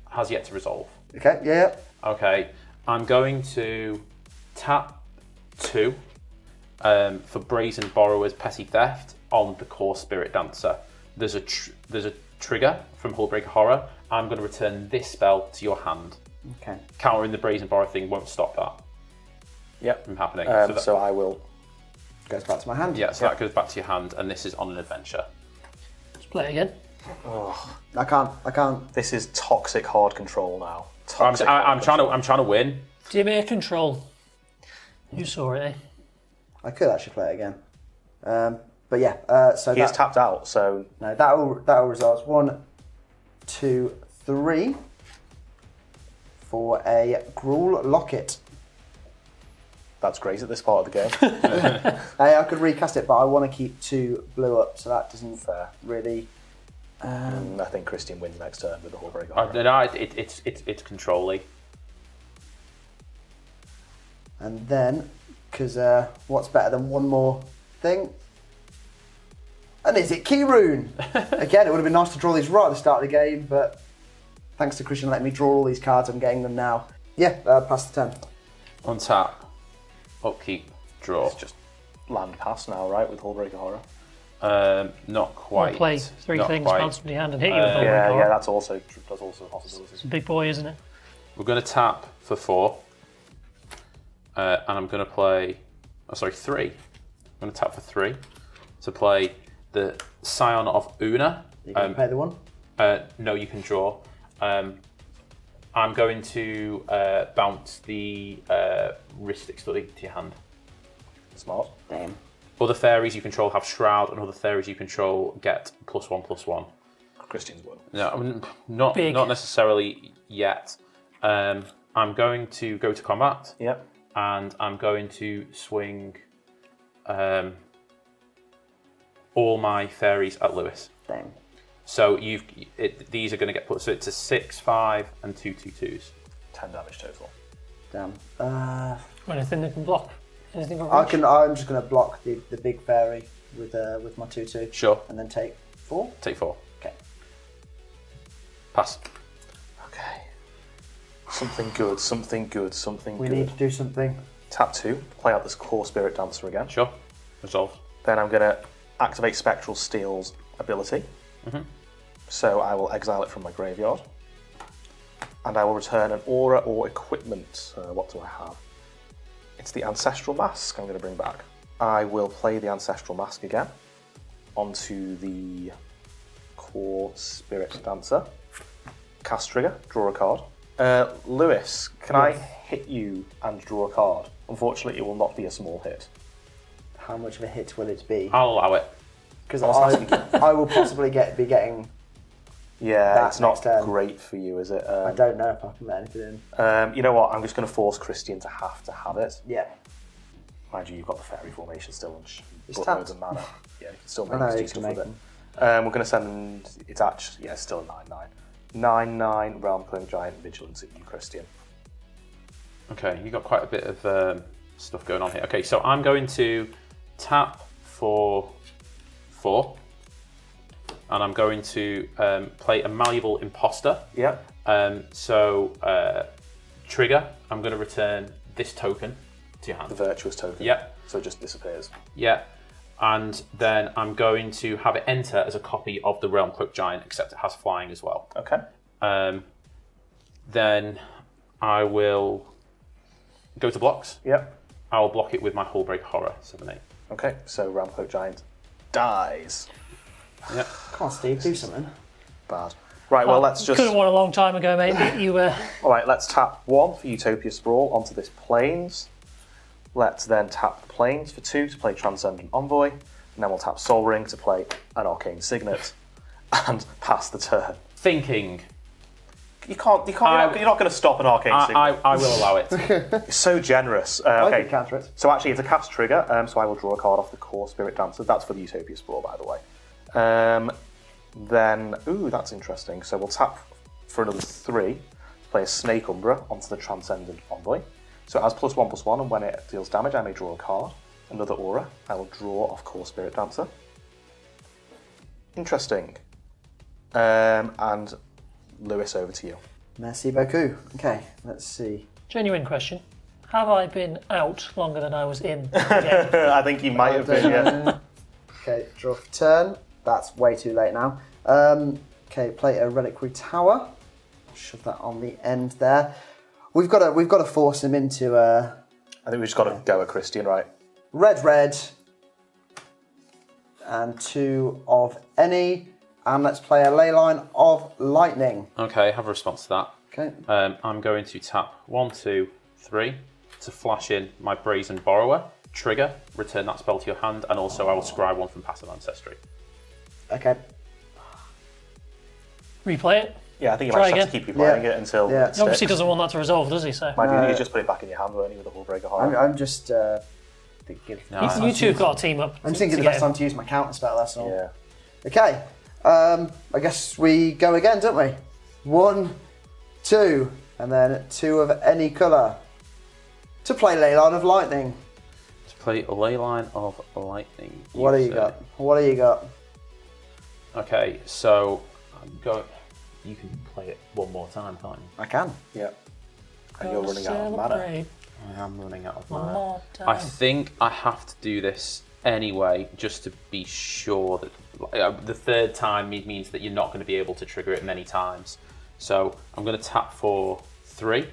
has yet to resolve. Okay, yeah. Okay, I'm going to tap 2 for Brazen Borrower's Petty Theft on the core Spirit Dancer. There's a trigger from Hullbreaker Horror. I'm going to return this spell to your hand. Okay. Countering the Brazen Borrower thing won't stop that Yep. from happening. So I will. Goes back to my hand. Yeah, so that goes back to your hand, and this is on an adventure. Let's play it again. I can't. This is toxic hard control now. I'm Toxic hard control. trying to win. Dimir control. You saw it, eh? I could actually play it again. But yeah, so He is that, tapped out, so no, that'll result 1, 2, 3 for a Gruul Locket. that's great at this part of the game. Hey, I could recast it, but I want to keep 2 blue up, so that doesn't Fair. really. I think Christian wins next turn with the Hullbreaker. No, it's controlly. And then, because what's better than one more thing? And is it Key Rune? Again, it would have been nice to draw these right at the start of the game, but thanks to Christian letting me draw all these cards, I'm getting them now. Yeah, pass the turn. On tap, upkeep, draw. It's just land pass now, right, with Hullbreaker Horror? Not Or quite. play 3 Not things, quite. bounce from your hand and hit you with all Yeah, the yeah, that's also a possibility. It's a big boy, isn't it? We're going to tap for 4. And I'm going to play... 3. I'm going to tap for 3 to play the Scion of Una. You can pay the 1. No, you can draw. I'm going to bounce the Rhystic Study to your hand. Smart. Damn. Other fairies you control have Shroud, and other fairies you control get +1/+1. Christian's won. No, not Big. necessarily yet. I'm going to go to combat, Yep. and I'm going to swing all my fairies at Lewis. Damn. So these are going to get put. So it's a 6, 5, and 2 2/2s. 10 damage total. Damn. Anything that can block. Anything on reach. I'm just going to block the big fairy with my 2/2. Sure. And then take 4. Take 4. Okay. Pass. Okay. Something good, something good, something We good. need to do something. Tap 2, play out this core Spirit Dancer again. Sure. Resolved. Then I'm going to activate Spectral Steel's ability. So I will exile it from my graveyard. And I will return an aura or equipment. What do I have? It's the Ancestral Mask I'm going to bring back. I will play the Ancestral Mask again onto the Core Spirit Dancer. Cast trigger, draw a card. Lewis, can I hit you and draw a card? Unfortunately, it will not be a small hit. How much of a hit will it be? I'll allow it. Because I will possibly be getting. Yeah, it's not turn. great for you, is it? I don't know if I can let anything in. You know what? I'm just going to force Christian to have it. Yeah. Mind you, you've got the fairy formation still and It's loads tapped. of mana. Yeah, you can still I know, make you stuff can with make it. We're going to send. It's actually it's still a 9/9. 9/9 Realm Clone Giant Vigilance at you, Christian. Okay, you got quite a bit of stuff going on here. Okay, so I'm going to tap for 4, and I'm going to play a Malleable Imposter. Yep. Trigger, I'm going to return this token to your hand. The virtuous token. Yep. So it just disappears. Yeah, and then I'm going to have it enter as a copy of the Realm Cloak Giant, except it has flying as well. Okay. Then I will go to blocks. Yep. I'll block it with my Hullbreak Horror, 7/8. Okay, so Realm Cloak Giant dies. Yep. Come on, Steve, do something. Bad. Right, well, let's just... Could have won a long time ago, mate. You were. All right, let's tap 1 for Utopia Sprawl onto this Plains. Let's then tap the Plains for 2 to play Transcendent Envoy. And then we'll tap Sol Ring to play an Arcane Signet. And pass the turn. Thinking. You're not going to stop an Arcane Signet. I will allow it. You're so generous. I Okay. can counter it. So actually, it's a cast trigger, so I will draw a card off the Core Spirit Dancer. That's for the Utopia Sprawl, by the way. Then, ooh, that's interesting. So we'll tap for another 3 to play a Snake Umbra onto the Transcendent Envoy. So it has +1/+1, and when it deals damage, I may draw a card. Another Aura. I will draw off Core Spirit Dancer. Interesting. And Lewis, over to you. Merci beaucoup. Okay, let's see. Genuine question. Have I been out longer than I was in the game? I think you might have been, yeah. Okay, draw for turn. That's way too late now. Okay, play a Reliquary Tower. Shove that on the end there. We've got to force him into I think we've just got to go at Christian, right? red, and 2 of any. And let's play a Leyline of Lightning. Okay, have a response to that. Okay. I'm going to tap 1, 2, 3 to flash in my Brazen Borrower. Trigger, return that spell to your hand, and also I will scry 1 from Passive Ancestry. Okay. Replay it. Yeah, I think you Try might just have to again. keep replaying it until Yeah. it He obviously sticks. doesn't want that to resolve, does he? So Mind you just put it back in your hand, won't you, with the Hullbreaker Horror? I'm just thinking. No, you two have got a team up. I'm thinking to the get best him. time to use my counter spell. That's all. Yeah. Okay. I guess we go again, don't we? 1, 2, and then 2 of any colour to play Leyline of Lightning. To play a Leyline of Lightning. What do you say. got? What do you got? Okay, so I'm going. You can play it one more time, can't you? I can. Yeah. And you're running out of mana. Celebrate I am running out of one mana. more I time. think I have to do this anyway, just to be sure that the third time means that you're not going to be able to trigger it many times. So I'm going to tap for 3,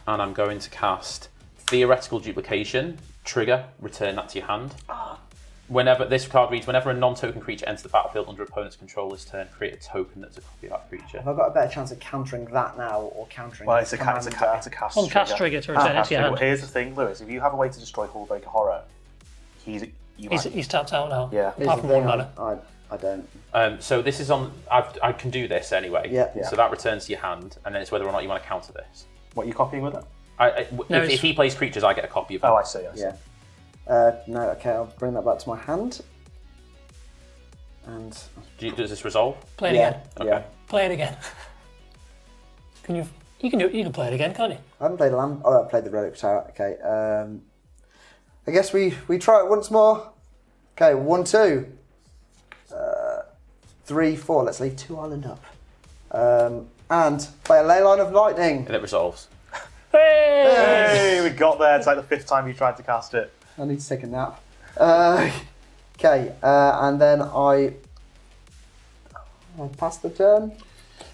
and I'm going to cast Theoretical Duplication. Trigger, return that to your hand. Whenever this card reads, whenever a non-token creature enters the battlefield under opponent's control this turn, create a token that's a copy of that creature. Have I got a better chance of countering that now or countering? Well, his it's a cast On cast trigger to return it to your Well, hand. here's the thing, Lewis. If you have a way to destroy Hullbreaker Horror, He's tapped out now. Yeah. Apart from 1 mana. I don't. So this is on. I can do this anyway. Yeah. Yeah. So that returns to your hand, and then it's whether or not you want to counter this. What are you copying with it? No, If he plays creatures, I get a copy of it. Oh, I see. Yeah. No, okay, I'll bring that back to my hand. And Does this resolve? Play it yeah, again. Okay. yeah. Play it again. You can play it again, can't you? I haven't played a land. Oh, I played the Relic Tower. Okay. I guess we try it once more. Okay, 1, 2, 3, 4. Let's leave 2 island up. And play a Leyline of Lightning. And it resolves. Hey, we got there. It's like the 5th time you tried to cast it. I need to take a nap. Okay, and then I pass the turn.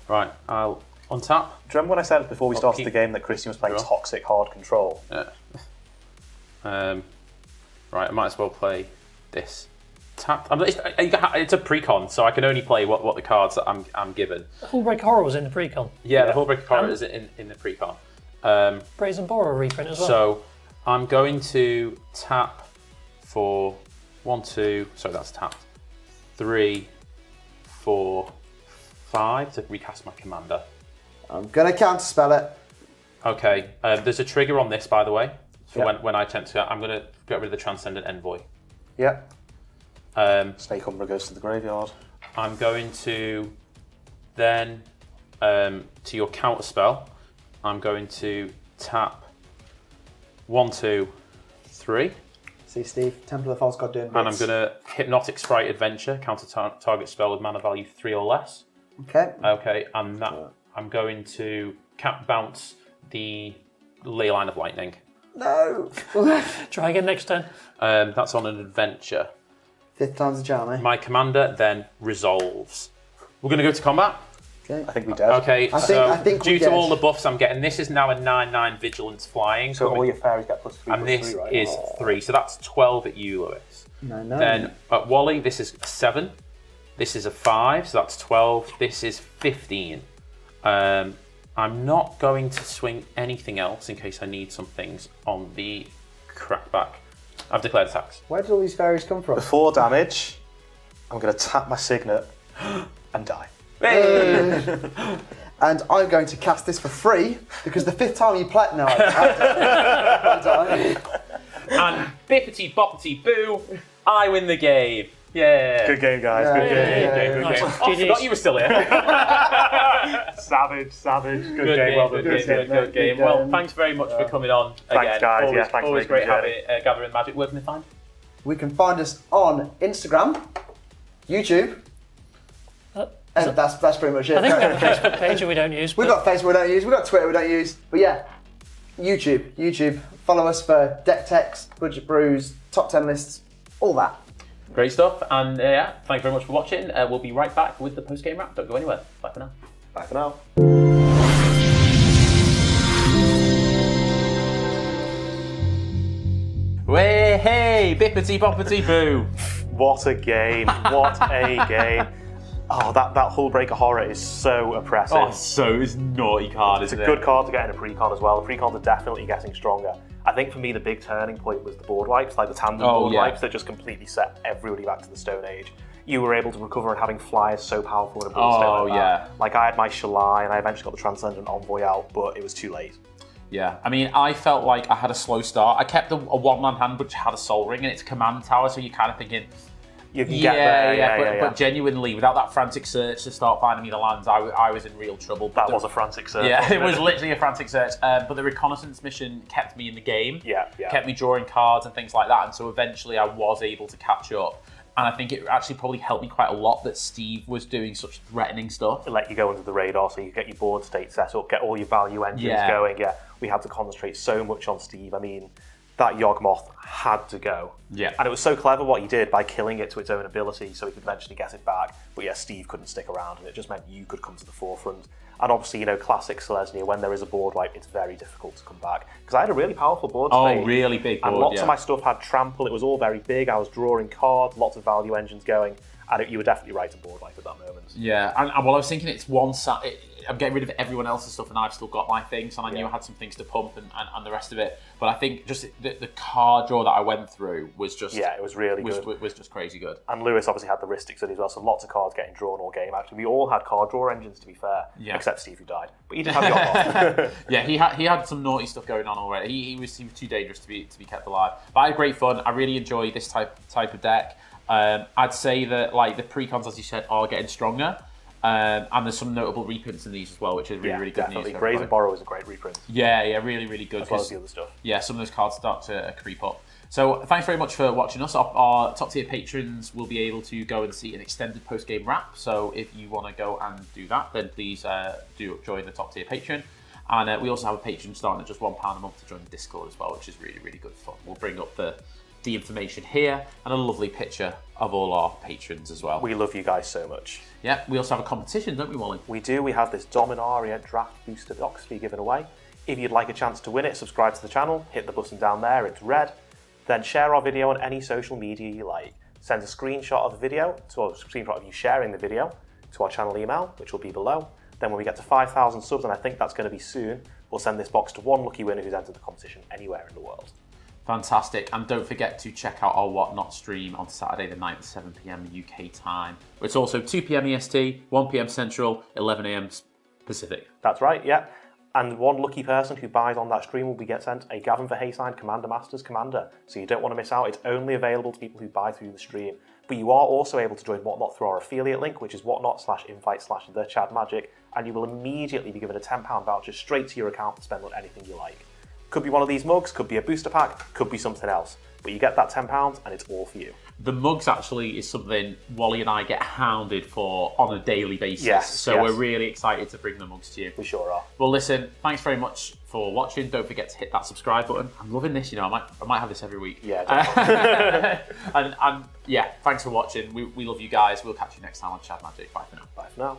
Right, I'll untap. Do you remember when I said before we started keep- the game that Christian was playing Draw. Toxic Hard Control? Yeah. Right, I might as well play this tapped. It's a precon, so I can only play what the cards that I'm given. Hullbreaker Horror was in the precon. Yeah, the Hullbreaker Horror is in the precon. Brazen Borrow reprint as well. So I'm going to tap for 1, 2. Sorry, that's tapped. 3, 4, 5 to recast my commander. I'm going to counterspell it. Okay, there's a trigger on this, by the way. So when I attempt to, I'm going to get rid of the Transcendent Envoy. Yep. Snake Umbra goes to the graveyard. I'm going to then, to your counter spell, I'm going to tap 1, 2, 3. See, Steve, Temple of the False God doing bits. And I'm going to Hypnotic Sprite Adventure, counter target spell with mana value 3 or less. Okay. Okay, and that I'm going to bounce the Ley Line of Lightning. No. Try again next turn. That's on an adventure. 5th time's the charm, eh? My commander then resolves. We're going to go to combat. Okay. I think we did. Okay, I think due we to did. all the buffs I'm getting, this is now a 9/9 Vigilance Flying. So all your fairies get +3, and this is 3, so that's 12 at you, Lewis. No. Then at Wally, this is 7. This is a 5, so that's 12. This is 15. I'm not going to swing anything else in case I need some things on the crackback. I've declared attacks. Where did all these fairies come from? 4 damage. I'm going to tap my Signet and die. And I'm going to cast this for free because the 5th time you play. No, I die. And bippity boppity boo, I win the game. Yeah. Good game, guys. Yeah, Good game. yeah, Good Nice. game. Oh, I forgot you were still here. Savage. Good Good game. Well game, done. good game. Well, thanks very much for coming on Thanks, again. guys. Always, Yeah, thanks for always making great the having Gathering Magic. Where can they find? We can find us on Instagram, YouTube, and that's pretty much it. I think we have a Facebook page that we don't use. We've got Facebook we don't use, we've got Twitter we don't use, but yeah, YouTube. Follow us for deck text, budget brews, top 10 lists, all that. Great stuff. And yeah, thank you very much for watching. We'll be right back with the post-game wrap. Don't go anywhere. Bye for now. Bye for now. Hey, bippity boppity boo. What a game. What a game. Oh, that Hullbreaker Horror is so oppressive. Oh, so it's a naughty card, It's a isn't good it? card to get in a precon as well. The precons are definitely getting stronger. I think for me the big turning point was the board wipes, like the tandem board wipes that just completely set everybody back to the Stone Age. You were able to recover and having flyers so powerful in a board state like that. Like I had my Shalai and I eventually got the Transcendent Envoy out, but it was too late. Yeah, I mean, I felt like I had a slow start. I kept a one-man hand which had a Soul Ring and it's a command tower, so you're kind of thinking, You can get there, but genuinely, without that frantic search to start finding me the lands, I was in real trouble. That was a frantic search. Yeah, it was literally a frantic search. But the reconnaissance mission kept me in the game. Yeah. Kept me drawing cards and things like that. And so eventually I was able to catch up. And I think it actually probably helped me quite a lot that Steve was doing such threatening stuff. To let you go under the radar so you get your board state set up, get all your value engines going. Yeah, we had to concentrate so much on Steve. I mean, that Yawgmoth had to go. Yeah. And it was so clever what he did by killing it to its own ability so he could eventually get it back. But yeah, Steve couldn't stick around and it just meant you could come to the forefront. And obviously, you know, classic Selesnya, when there is a board wipe, it's very difficult to come back. Because I had a really powerful board state. Oh, really big board, and lots of my stuff had trample. It was all very big. I was drawing cards, lots of value engines going. And you were definitely right to board wipe at that moment. Yeah, and well, I was thinking it's one side. I'm getting rid of everyone else's stuff, and I've still got my things, and I knew I had some things to pump and the rest of it. But I think just the card draw that I went through was just it was really good. Was just crazy good. And Lewis obviously had the Ristics in as well, so lots of cards getting drawn all game. Actually, we all had card draw engines, to be fair, except Steve who died. But he did have the off. Yeah, he had some naughty stuff going on already. He was too dangerous to be kept alive. But I had great fun. I really enjoy this type of deck. I'd say that like the precons, as you said, are getting stronger. And there's some notable reprints in these as well, which is really good definitely. news. Brazen Borrow is a great reprint. Yeah, really good. As well as the other stuff. Yeah, some of those cards start to creep up. So thanks very much for watching us. Our top tier patrons will be able to go and see an extended post game wrap. So if you want to go and do that, then please do join the top tier patron. And we also have a patron starting at just £1 a month to join the Discord as well, which is really good fun. We'll bring up the information here and a lovely picture of all our patrons as well. We love you guys so much. Yeah, we also have a competition, don't we, Wally? We do. We have this Dominaria Draft Booster Box to be given away. If you'd like a chance to win it, subscribe to the channel, hit the button down there, it's red. Then share our video on any social media you like. send a screenshot of the video, or a screenshot of you sharing the video, to our channel email, which will be below. Then when we get to 5,000 subs, and I think that's going to be soon, we'll send this box to one lucky winner who's entered the competition anywhere in the world. Fantastic. And don't forget to check out our Whatnot stream on Saturday the 9th at 7 p.m. UK time. It's also 2 p.m. EST, 1 p.m. Central, 11 a.m. Pacific. That's right, yeah. And one lucky person who buys on that stream will get sent a Gavin Verhey signed Commander Masters Commander. So you don't want to miss out. It's only available to people who buy through the stream. But you are also able to join Whatnot through our affiliate link, which is whatnot/invite/thechadmagic, and you will immediately be given a £10 voucher straight to your account to spend on anything you like. Could be one of these mugs, could be a booster pack, could be something else. But you get that £10 and it's all for you. The mugs actually is something Wally and I get hounded for on a daily basis. Yes, We're really excited to bring the mugs to you. We sure are. Well, listen, thanks very much for watching. Don't forget to hit that subscribe button. I'm loving this, I might have this every week. Yeah, definitely. and yeah, thanks for watching. We love you guys. We'll catch you next time on Chad Magic. Bye for now. Bye for now.